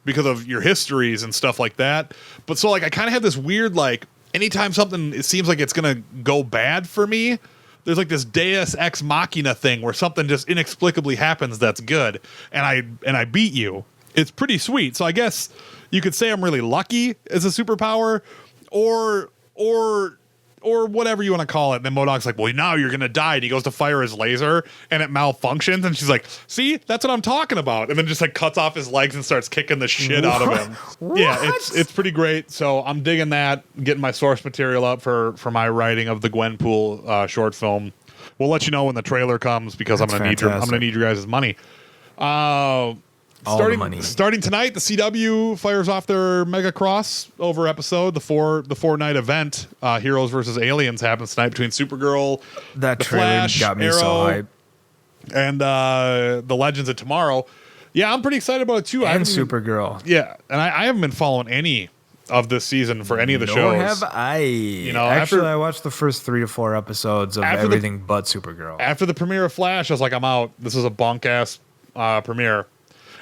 Speaker 1: because of your histories and stuff like that. But so like, I kind of have this weird, like, anytime something, it seems like it's going to go bad for me, there's like this Deus Ex Machina thing where something just inexplicably happens that's good, and I beat you. It's pretty sweet. So I guess you could say I'm really lucky as a superpower, or whatever you want to call it. And then MODOK's like, well, now you're gonna die. And he goes to fire his laser, and it malfunctions. And she's like, see, that's what I'm talking about. And then just like cuts off his legs and starts kicking the shit out of him.
Speaker 3: What?
Speaker 1: Yeah, it's pretty great. So I'm digging that. Getting my source material up for my writing of the Gwenpool short film. We'll let you know when the trailer comes because I'm gonna need your guys' money. Starting tonight, the CW fires off their mega crossover episode. The four night event, Heroes versus Aliens, happens tonight between Supergirl,
Speaker 3: that
Speaker 1: the
Speaker 3: trailer
Speaker 1: Flash,
Speaker 3: got me
Speaker 1: Arrow,
Speaker 3: so hyped,
Speaker 1: and the Legends of Tomorrow. Yeah, I'm pretty excited about it too.
Speaker 3: And Supergirl.
Speaker 1: Yeah, and I haven't been following any of this season for any of the shows.
Speaker 3: Nor have I.
Speaker 1: You know,
Speaker 3: actually, I watched the first 3 to 4 episodes of everything but Supergirl.
Speaker 1: After the premiere of Flash, I was like, I'm out. This is a bunk ass premiere.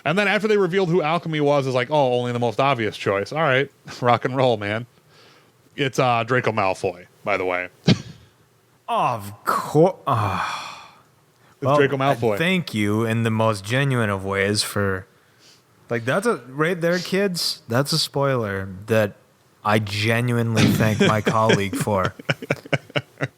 Speaker 1: And then after they revealed who Alchemy was, it's like, oh, only the most obvious choice. All right, rock and roll, man. It's Draco Malfoy, by the way.
Speaker 3: Of course.
Speaker 1: It's Draco Malfoy.
Speaker 3: Thank you in the most genuine of ways for, like, that's right there, kids. That's a spoiler that I genuinely thank my colleague for.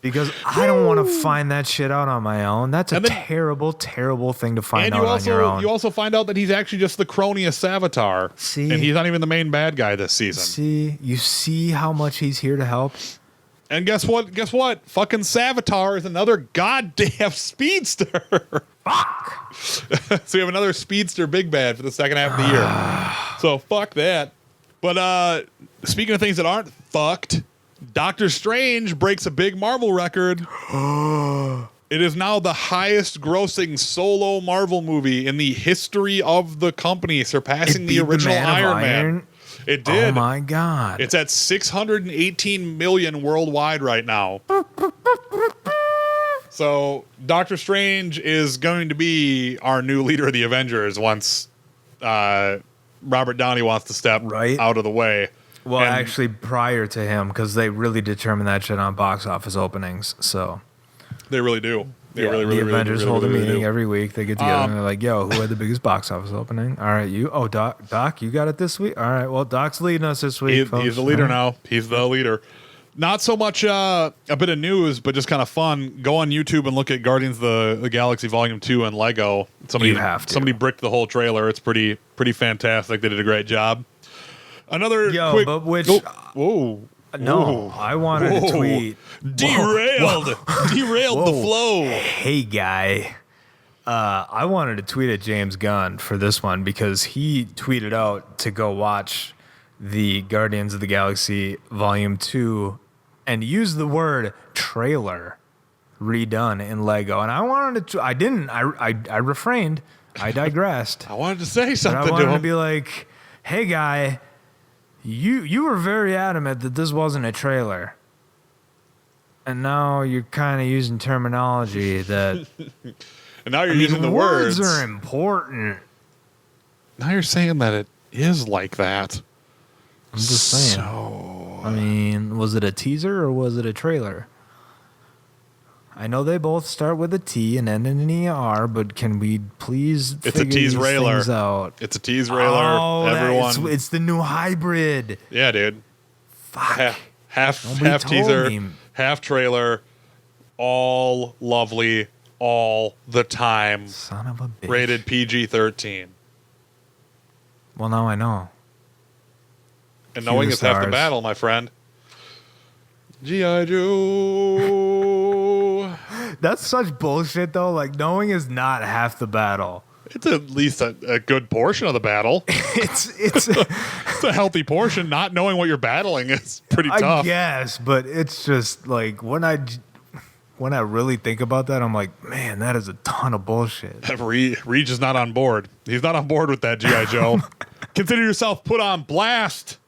Speaker 3: Because I don't want to find that shit out on my own. That's a terrible, terrible thing to find out on your own.
Speaker 1: You also find out that he's actually just the crony of Savitar.
Speaker 3: See?
Speaker 1: And he's not even the main bad guy this season.
Speaker 3: See? You see how much he's here to help?
Speaker 1: And guess what? Fucking Savitar is another goddamn speedster.
Speaker 3: Fuck!
Speaker 1: So we have another speedster big bad for the second half of the year. So fuck that. But speaking of things that aren't fucked, Doctor Strange breaks a big Marvel record. It is now the highest grossing solo Marvel movie in the history of the company, surpassing the original Iron Man. It did.
Speaker 3: Oh my God.
Speaker 1: It's at 618 million worldwide right now. So Doctor Strange is going to be our new leader of the Avengers once Robert Downey wants to step out of the way.
Speaker 3: Well, actually, prior to him, because they really determine that shit on box office openings. So
Speaker 1: they really do. They really
Speaker 3: the Avengers hold a meeting
Speaker 1: do.
Speaker 3: every week. They get together and they're like, "Yo, who had the biggest box office opening? All right, you. Oh, Doc, you got it this week. All right, well, Doc's leading us this week.
Speaker 1: He's the leader now. He's the leader. Not so much a bit of news, but just kind of fun. Go on YouTube and look at Guardians of the Galaxy Volume 2 and Lego. Somebody bricked the whole trailer. It's pretty fantastic. They did a great job. Another quick...
Speaker 3: but which...
Speaker 1: Whoa.
Speaker 3: No,
Speaker 1: Ooh.
Speaker 3: I wanted to tweet.
Speaker 1: Derailed. Derailed the flow.
Speaker 3: Hey, guy. I wanted to tweet at James Gunn for this one because he tweeted out to go watch the Guardians of the Galaxy Volume 2 and use the word trailer redone in Lego. And I wanted to, I didn't, I refrained. I digressed.
Speaker 1: I wanted to say
Speaker 3: But
Speaker 1: something
Speaker 3: I
Speaker 1: to
Speaker 3: wanted to
Speaker 1: him.
Speaker 3: be like, hey, guy, you were very adamant that this wasn't a trailer. And now you're kind of using terminology that...
Speaker 1: And now you're using the words.
Speaker 3: Words are important.
Speaker 1: Now you're saying that it is like that.
Speaker 3: I'm just saying.
Speaker 1: So,
Speaker 3: I mean, was it a teaser or was it a trailer? I know they both start with a T and end in an ER, but can we please
Speaker 1: it's a
Speaker 3: figure
Speaker 1: tease
Speaker 3: these
Speaker 1: railer.
Speaker 3: things out?
Speaker 1: It's a tease railer.
Speaker 3: Oh,
Speaker 1: Everyone.
Speaker 3: it's the new hybrid.
Speaker 1: Yeah, dude.
Speaker 3: Fuck.
Speaker 1: Half
Speaker 3: Nobody told
Speaker 1: teaser,
Speaker 3: me.
Speaker 1: half trailer, all lovely, all the time.
Speaker 3: Son of a bitch.
Speaker 1: Rated PG-13.
Speaker 3: Well, now I know.
Speaker 1: And
Speaker 3: Cue
Speaker 1: knowing
Speaker 3: the
Speaker 1: is half the
Speaker 3: stars.
Speaker 1: battle, my friend. G.I. Joe.
Speaker 3: That's such bullshit, though. Like, knowing is not half the battle.
Speaker 1: It's at least a good portion of the battle.
Speaker 3: It's
Speaker 1: It's a healthy portion. Not knowing what you're battling is pretty
Speaker 3: I
Speaker 1: tough.
Speaker 3: guess, but it's just like when I really think about that, I'm like, man, that is a ton of bullshit.
Speaker 1: Reach is not on board. He's not on board with that, G.I. Joe. Consider yourself put on blast.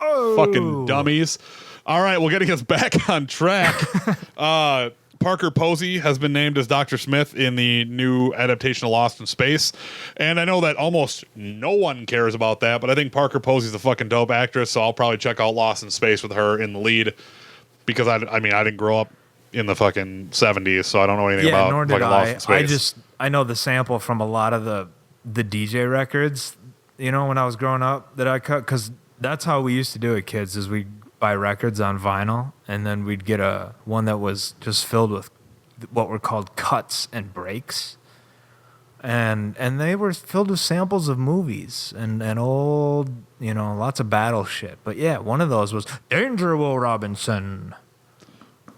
Speaker 3: Oh,
Speaker 1: Fucking dummies. All right, well, getting us back on track. Parker Posey has been named as Dr. Smith in the new adaptation of Lost in Space. And I know that almost no one cares about that, but I think Parker Posey's a fucking dope actress, so I'll probably check out Lost in Space with her in the lead. Because, I didn't grow up in the fucking 70s, so I don't know anything about
Speaker 3: nor did
Speaker 1: fucking Lost in Space.
Speaker 3: I know the sample from a lot of the DJ records, you know, when I was growing up that I cut, because that's how we used to do it, kids, is we'd buy records on vinyl, and then we'd get one that was just filled with what were called cuts and breaks. And they were filled with samples of movies and old, you know, lots of battle shit. But yeah, one of those was Danger Will Robinson.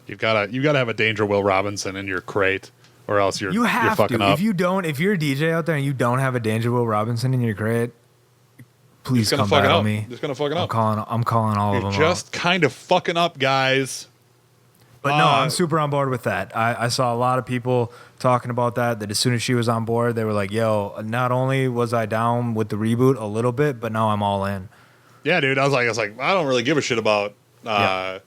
Speaker 1: You gotta have a Danger Will Robinson in your crate, or else you're fucking up.
Speaker 3: If you're a DJ out there and you don't have a Danger Will Robinson in your crate, please come battle me.
Speaker 1: Just gonna fuck it up.
Speaker 3: I'm calling all of
Speaker 1: You're
Speaker 3: them
Speaker 1: just
Speaker 3: out.
Speaker 1: kind of fucking up, guys.
Speaker 3: But no, I'm super on board with that. I saw a lot of people talking about that as soon as she was on board, they were like, yo, not only was I down with the reboot a little bit, but now I'm all in.
Speaker 1: Yeah, dude. I was like, I don't really give a shit about.
Speaker 3: Yeah.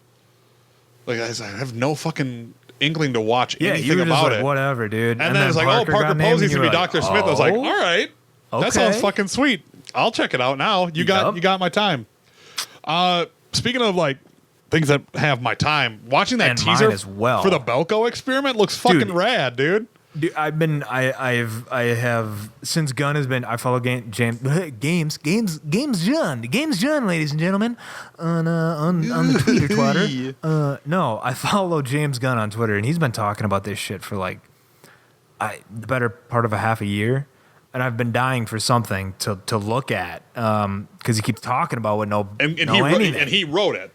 Speaker 1: Like I have no fucking inkling to watch
Speaker 3: Yeah,
Speaker 1: anything
Speaker 3: you were just
Speaker 1: about
Speaker 3: like,
Speaker 1: it.
Speaker 3: whatever, dude.
Speaker 1: And then it's like, Parker
Speaker 3: got named,
Speaker 1: Posey's
Speaker 3: and
Speaker 1: gonna be
Speaker 3: you were
Speaker 1: Dr.
Speaker 3: like,
Speaker 1: Smith. I was like, all
Speaker 3: oh,
Speaker 1: right,
Speaker 3: okay.
Speaker 1: that sounds fucking sweet. I'll check it out now. You got my time. Speaking of like things that have my time, watching that
Speaker 3: And
Speaker 1: teaser
Speaker 3: mine as well.
Speaker 1: for the Belko experiment looks fucking
Speaker 3: Dude.
Speaker 1: rad, dude.
Speaker 3: Dude, I have since Gunn has been. I follow Games John, ladies and gentlemen, on the Twitter Twitter. No, I follow James Gunn on Twitter, and he's been talking about this shit for like the better part of a half a year, and I've been dying for something to look at because he keeps talking about what
Speaker 1: and he wrote it,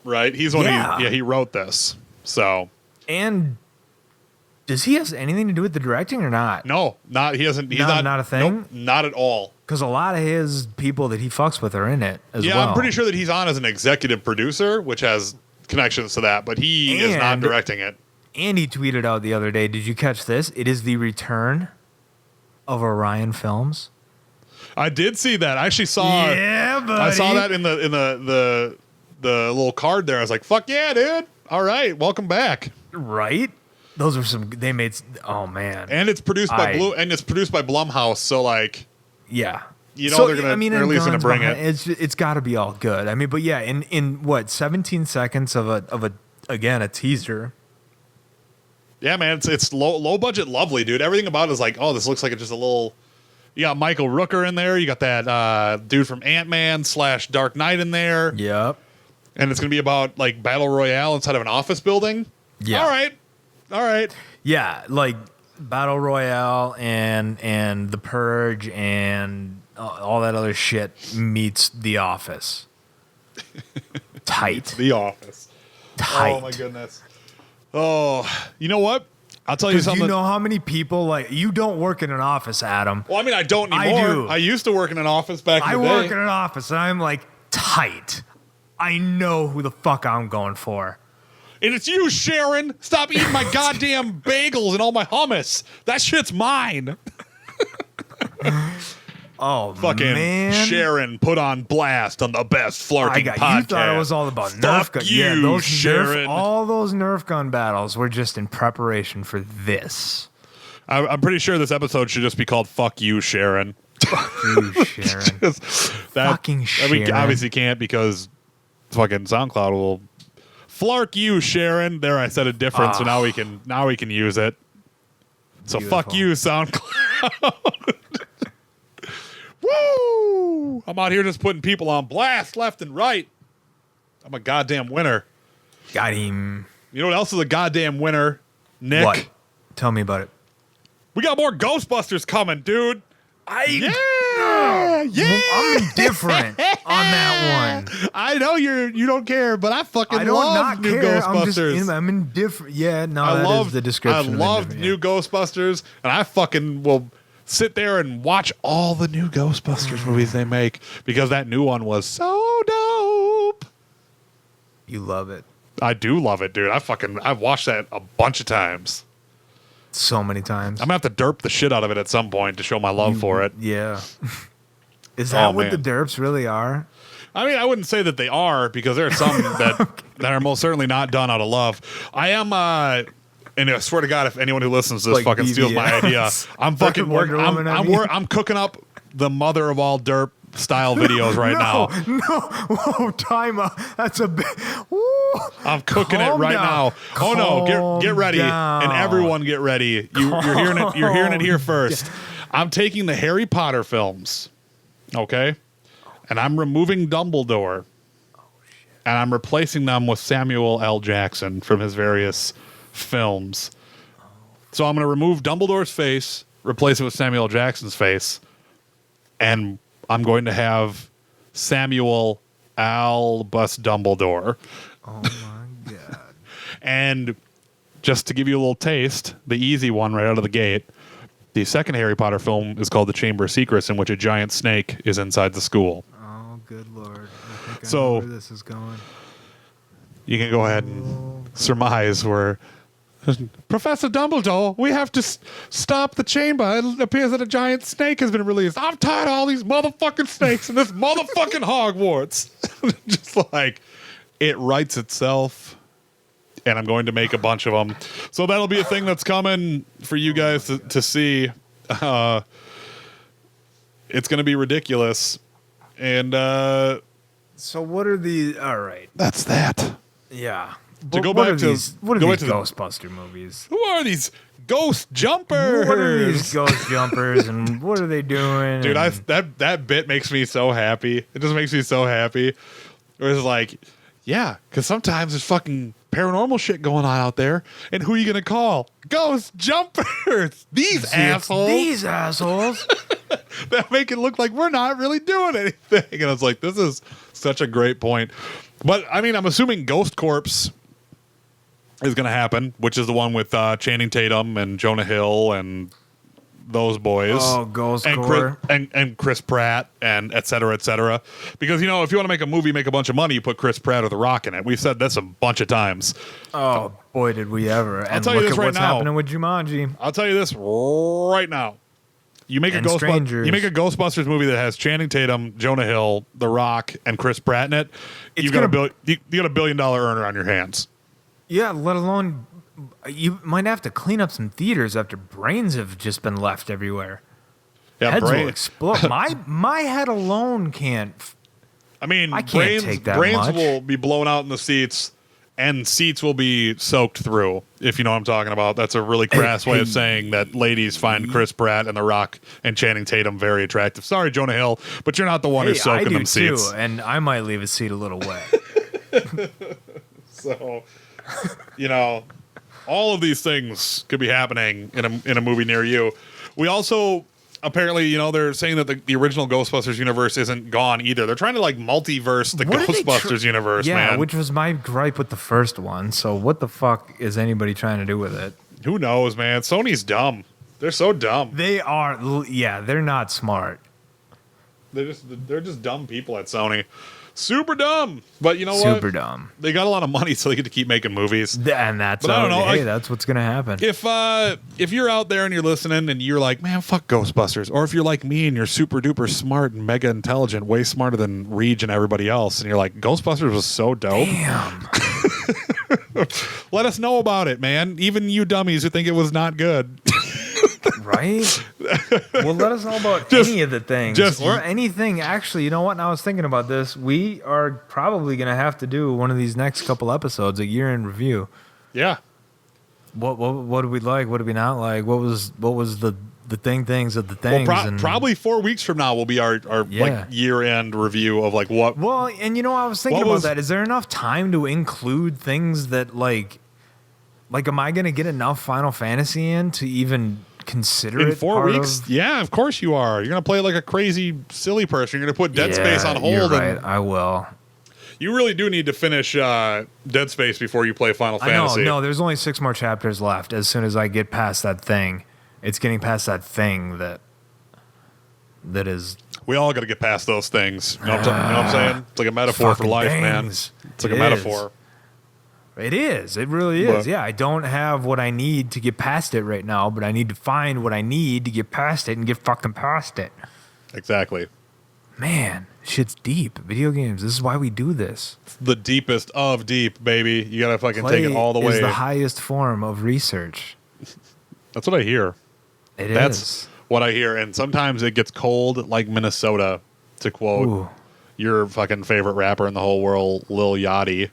Speaker 1: right? He's one. He wrote this. So
Speaker 3: and. Does he have anything to do with the directing or not?
Speaker 1: No, he hasn't. He's
Speaker 3: not a thing?
Speaker 1: Nope, not at all.
Speaker 3: Because a lot of his people that he fucks with are in it as well.
Speaker 1: Yeah, I'm pretty sure that he's on as an executive producer, which has connections to that, but he is not directing it.
Speaker 3: And he tweeted out the other day, did you catch this? It is the return of Orion Films.
Speaker 1: I did see that. I actually saw.
Speaker 3: Yeah, buddy.
Speaker 1: I saw that in the little card there. I was like, "Fuck yeah, dude! All right, welcome back."
Speaker 3: Right? Those are some. They made. Oh man.
Speaker 1: And it's produced by Blumhouse. So like,
Speaker 3: yeah.
Speaker 1: You know they're at least gonna bring it.
Speaker 3: It's got to be all good. I mean, but yeah, in what 17 seconds of a teaser.
Speaker 1: Yeah, man, it's low budget, lovely, dude. Everything about it is like, oh, this looks like it's just a little. You got Michael Rooker in there. You got that dude from Ant-Man / Dark Knight in there.
Speaker 3: Yep.
Speaker 1: And it's gonna be about like battle royale inside of an office building.
Speaker 3: Yeah.
Speaker 1: All right.
Speaker 3: Yeah, like Battle Royale and The Purge and all that other shit meets The Office. Tight.
Speaker 1: The Office.
Speaker 3: Tight.
Speaker 1: Oh my goodness. Oh, you know what? I'll tell you something.
Speaker 3: You know how many people, like, you don't work in an office, Adam.
Speaker 1: Well, I mean, I don't anymore.
Speaker 3: I do.
Speaker 1: I used to work in an office back in the day.
Speaker 3: I work in an office, and I'm like, tight. I know who the fuck I'm going for.
Speaker 1: And it's you, Sharon. Stop eating my goddamn bagels and all my hummus. That shit's mine.
Speaker 3: Oh,
Speaker 1: Fucking
Speaker 3: man.
Speaker 1: Sharon put on blast on the best Flarking podcast.
Speaker 3: You thought it was all about Nerf
Speaker 1: Fuck
Speaker 3: gun.
Speaker 1: you,
Speaker 3: Yeah, those
Speaker 1: Sharon.
Speaker 3: all those Nerf gun battles were just in preparation for this.
Speaker 1: I'm pretty sure this episode should just be called "Fuck You, Sharon."
Speaker 3: Fuck you, Sharon. Fucking
Speaker 1: I mean,
Speaker 3: Sharon.
Speaker 1: obviously can't because fucking SoundCloud will Flark you, Sharon. There, I said a difference, so now we can use it. So
Speaker 3: Beautiful.
Speaker 1: fuck you, SoundCloud. Woo! I'm out here just putting people on blast left and right. I'm a goddamn winner.
Speaker 3: Got him.
Speaker 1: You know what else is a goddamn winner, Nick?
Speaker 3: What? Tell me about it.
Speaker 1: We got more Ghostbusters coming, dude. Yeah.
Speaker 3: I'm indifferent on that one.
Speaker 1: I know you don't care, but I fucking
Speaker 3: I don't
Speaker 1: love
Speaker 3: not
Speaker 1: new
Speaker 3: care.
Speaker 1: Ghostbusters.
Speaker 3: I'm indifferent. Yeah, no,
Speaker 1: I
Speaker 3: that
Speaker 1: love
Speaker 3: is the description.
Speaker 1: I
Speaker 3: of
Speaker 1: love
Speaker 3: indifferent,
Speaker 1: new
Speaker 3: yeah.
Speaker 1: Ghostbusters, and I fucking will sit there and watch all the new Ghostbusters movies they make because that new one was so dope.
Speaker 3: You love it
Speaker 1: I do love it, dude. I've watched that a bunch of times.
Speaker 3: so many times.
Speaker 1: I'm gonna have to derp the shit out of it at some point to show my love for it.
Speaker 3: Yeah. Is that what
Speaker 1: man.
Speaker 3: the derps really are?
Speaker 1: I mean, I wouldn't say that they are because there are some that are most certainly not done out of love. I am, and I swear to God, if anyone who listens to this
Speaker 3: Like
Speaker 1: fucking steals my
Speaker 3: BBS.
Speaker 1: idea, I'm fucking
Speaker 3: Wonder
Speaker 1: working.
Speaker 3: Woman, I mean.
Speaker 1: I'm cooking up the mother of all derp style videos right now.
Speaker 3: No, whoa, time out. That's a bit. Woo.
Speaker 1: I'm cooking it
Speaker 3: Calm
Speaker 1: right
Speaker 3: down.
Speaker 1: now. Oh no, get ready,
Speaker 3: Calm
Speaker 1: and
Speaker 3: down.
Speaker 1: everyone get ready. You're hearing it. You're hearing it here first. I'm taking the Harry Potter films, okay, and I'm removing Dumbledore, and I'm replacing them with Samuel L. Jackson from his various films. So I'm going to remove Dumbledore's face, replace it with Samuel L. Jackson's face, and I'm going to have Samuel Albus Dumbledore.
Speaker 3: Oh my God.
Speaker 1: And just to give you a little taste, the easy one right out of the gate, the second Harry Potter film is called The Chamber of Secrets, in which a giant snake is inside the school.
Speaker 3: Oh, good Lord. I think I
Speaker 1: So-
Speaker 3: know where this is going.
Speaker 1: You can go ahead and surmise where Professor Dumbledore, we have to stop the chamber. It appears that a giant snake has been released. I'm tired of all these motherfucking snakes in this motherfucking Hogwarts. Just like it writes itself. And I'm going to make a bunch of them. So that'll be a thing that's coming for you guys to see. It's going to be ridiculous. And
Speaker 3: So what are the? All right.
Speaker 1: that's that.
Speaker 3: Yeah.
Speaker 1: To go
Speaker 3: what
Speaker 1: back
Speaker 3: are
Speaker 1: to-
Speaker 3: these? What are
Speaker 1: go
Speaker 3: these
Speaker 1: back to the-
Speaker 3: Ghostbuster movies?
Speaker 1: Who are these ghost jumpers?
Speaker 3: What are these ghost jumpers and what are they doing?
Speaker 1: Dude,
Speaker 3: and-
Speaker 1: that bit makes me so happy. It just makes me so happy. Where it's like, yeah, because sometimes there's fucking paranormal shit going on out there, and who are you gonna call? Ghost jumpers. These
Speaker 3: See, it's
Speaker 1: assholes
Speaker 3: These assholes.
Speaker 1: that make it look like we're not really doing anything. And I was like, this is such a great point. But I mean, I'm assuming Ghost Corpse is gonna happen, which is the one with Channing Tatum and Jonah Hill and those boys.
Speaker 3: Oh, Ghost
Speaker 1: and
Speaker 3: Corps.
Speaker 1: and Chris Pratt and et cetera, et cetera. Because, you know, if you want to make a movie, make a bunch of money, you put Chris Pratt or The Rock in it. We've said this a bunch of times.
Speaker 3: Oh boy, did we ever! And
Speaker 1: tell you
Speaker 3: look
Speaker 1: this
Speaker 3: at
Speaker 1: right
Speaker 3: what's
Speaker 1: now.
Speaker 3: happening with Jumanji.
Speaker 1: I'll tell you this right now. You make
Speaker 3: And Strangers.
Speaker 1: you make a Ghostbusters movie that has Channing Tatum, Jonah Hill, The Rock, and Chris Pratt in it.
Speaker 3: It's
Speaker 1: You got
Speaker 3: gonna-
Speaker 1: you got $1 billion earner on your hands.
Speaker 3: Yeah, let alone you might have to clean up some theaters after brains have just been left everywhere.
Speaker 1: Yeah,
Speaker 3: Heads
Speaker 1: brain-
Speaker 3: will explode. My head alone can't.
Speaker 1: I mean,
Speaker 3: I can't
Speaker 1: brains,
Speaker 3: take that
Speaker 1: brains
Speaker 3: much.
Speaker 1: will be blown out in the seats, and seats will be soaked through, if you know what I'm talking about. That's a really crass way of saying that ladies find Chris Pratt and The Rock and Channing Tatum very attractive. Sorry, Jonah Hill, but you're not the one who's
Speaker 3: I
Speaker 1: soaking
Speaker 3: do
Speaker 1: them
Speaker 3: too,
Speaker 1: seats.
Speaker 3: and I might leave a seat a little wet.
Speaker 1: So, you know, all of these things could be happening in a movie near you. We also apparently, you know, they're saying that the original Ghostbusters universe isn't gone either. They're trying to like multiverse the
Speaker 3: What did they
Speaker 1: Ghostbusters universe,
Speaker 3: Yeah,
Speaker 1: man.
Speaker 3: which was my gripe with the first one. So what the fuck is anybody trying to do with it?
Speaker 1: Who knows, man? Sony's dumb. They're so dumb.
Speaker 3: They are, yeah, they're not smart.
Speaker 1: They're just dumb people at Sony. Super dumb. But you know what?
Speaker 3: Super dumb.
Speaker 1: They got a lot of money, so they get to keep making movies.
Speaker 3: And that's
Speaker 1: But I don't know,
Speaker 3: hey,
Speaker 1: like-
Speaker 3: that's what's gonna happen.
Speaker 1: If you're out there and you're listening and you're like, man, fuck Ghostbusters, or if you're like me and you're super duper smart and mega intelligent, way smarter than Reg and everybody else, and you're like, Ghostbusters was so dope.
Speaker 3: Damn.
Speaker 1: Let us know about it, man. Even you dummies who think it was not good.
Speaker 3: Right? Well, let us know about any of the things. Or anything. Actually, you know what? Now I was thinking about this. We are probably going to have to do one of these next couple episodes, a year in review.
Speaker 1: Yeah.
Speaker 3: What did we like? What did we not like? What was the things of the things?
Speaker 1: Well, probably 4 weeks from now will be our like year-end review of like what.
Speaker 3: Well, and you know, I was thinking about that. Is there enough time to include things that like am I going to get enough Final Fantasy in to even consider
Speaker 1: in
Speaker 3: it
Speaker 1: 4 weeks? Yeah, of course you are. You're gonna play like a crazy silly person. You're gonna put Dead Space on hold.
Speaker 3: You're right. I will.
Speaker 1: You really do need to finish Dead Space before you play Final Fantasy.
Speaker 3: No, there's only 6 more chapters left. As soon as I get past that thing, it's getting past that thing that is.
Speaker 1: We all got to get past those things. You know what I'm saying? It's like a metaphor for life, man. It's like a metaphor.
Speaker 3: It is. It really is. Yeah, I don't have what I need to get past it right now, but I need to find what I need to get past it and get fucking past it.
Speaker 1: Exactly.
Speaker 3: Man, shit's deep. Video games. This is why we do this.
Speaker 1: It's the deepest of deep, baby. You gotta fucking
Speaker 3: Play
Speaker 1: take it all the way.
Speaker 3: Is the highest form of research.
Speaker 1: That's what I hear.
Speaker 3: That's
Speaker 1: what I hear. And sometimes it gets cold like Minnesota, to quote your fucking favorite rapper in the whole world, Lil Yachty.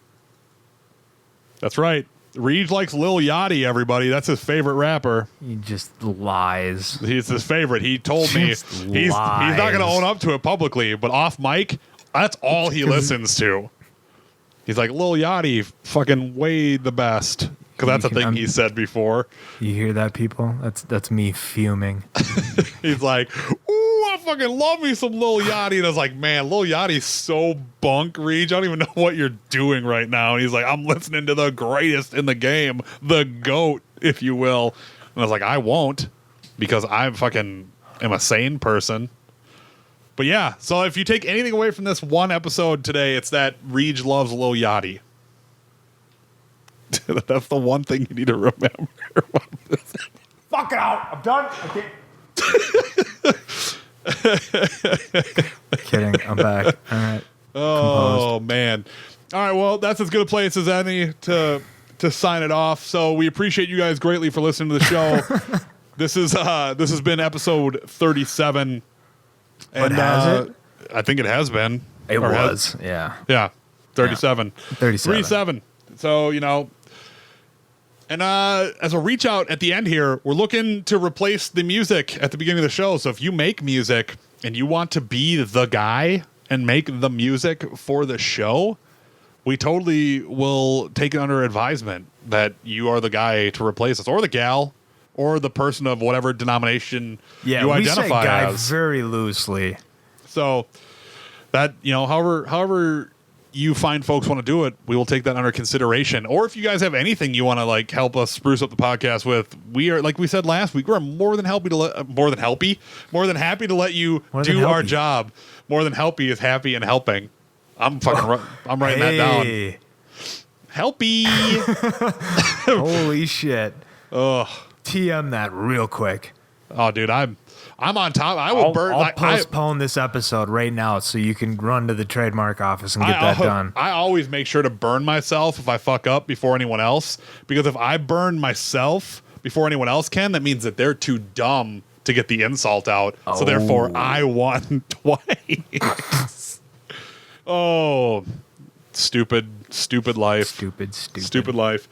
Speaker 1: That's right. Reed likes Lil Yachty, everybody. That's his favorite rapper.
Speaker 3: He just lies.
Speaker 1: He's his favorite. He told me he's not going to own up to it publicly, but off mic, that's all he listens to. He's like, Lil Yachty, fucking way the best. Because that's a thing he said before.
Speaker 3: You hear that, people? That's me fuming.
Speaker 1: He's like, ooh, I fucking love me some Lil Yachty. And I was like, man, Lil Yachty's so bunk, Reach. I don't even know what you're doing right now. And he's like, I'm listening to the greatest in the game, the GOAT, if you will. And I was like, I won't, because I fucking am a sane person. But yeah, so if you take anything away from this one episode today, it's that Reach loves Lil Yachty. That's the one thing you need to remember.
Speaker 3: Fuck it out. I'm done. Kidding. I'm back. All right.
Speaker 1: Oh, man. All right. Well, that's as good a place as any to sign it off. So we appreciate you guys greatly for listening to the show. This has been episode 37.
Speaker 3: But has it?
Speaker 1: I think it has been.
Speaker 3: It was. Yeah.
Speaker 1: 37.
Speaker 3: 37.
Speaker 1: 37. So, you know, and as a reach out at the end here, we're looking to replace the music at the beginning of the show. So if you make music and you want to be the guy and make the music for the show, we totally will take it under advisement that you are the guy to replace us, or the gal, or the person of whatever denomination you identify
Speaker 3: we say guy
Speaker 1: as.
Speaker 3: Very loosely.
Speaker 1: So that, you know, however you find folks want to do it, we will take that under consideration. Or if you guys have anything you want to like help us spruce up the podcast with, we are, like we said last week, we're more than happy to let you do our job. More than helpy is happy and helping. I'm writing that down. Helpy.
Speaker 3: Holy shit.
Speaker 1: Ugh.
Speaker 3: TM that real quick.
Speaker 1: Oh, dude, I'm on top. I'll
Speaker 3: postpone this episode right now so you can run to the trademark office and get that done.
Speaker 1: I always make sure to burn myself if I fuck up before anyone else, because if I burn myself before anyone else can, that means that they're too dumb to get the insult out. So therefore, I won twice. Oh, stupid life. Stupid life.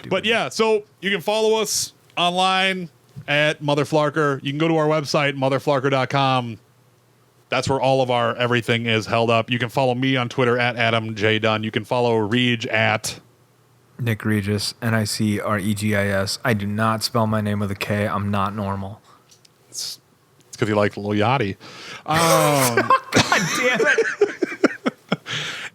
Speaker 1: But yeah, so you can follow us online at Mother Flarker. You can go to our website, motherflarker.com. That's where all of our everything is held up. You can follow me on Twitter at Adam J. Dunn. You can follow Reg at
Speaker 3: Nick Regis, NICREGIS. I do not spell my name with a K. I'm not normal.
Speaker 1: It's because you like Lil Yachty.
Speaker 3: God damn it.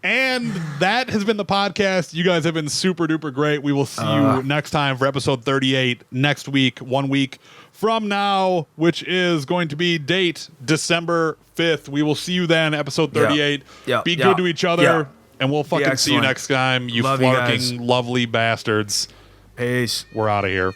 Speaker 1: And that has been the podcast. You guys have been super duper great. We will see you next time for episode 38 next week, 1 week from now, which is going to be date December 5th. We will see you then, episode 38. Be good to each other, and we'll fucking see you next time. You
Speaker 3: Love you
Speaker 1: flarking,
Speaker 3: guys.
Speaker 1: lovely bastards.
Speaker 3: Peace.
Speaker 1: We're out of here.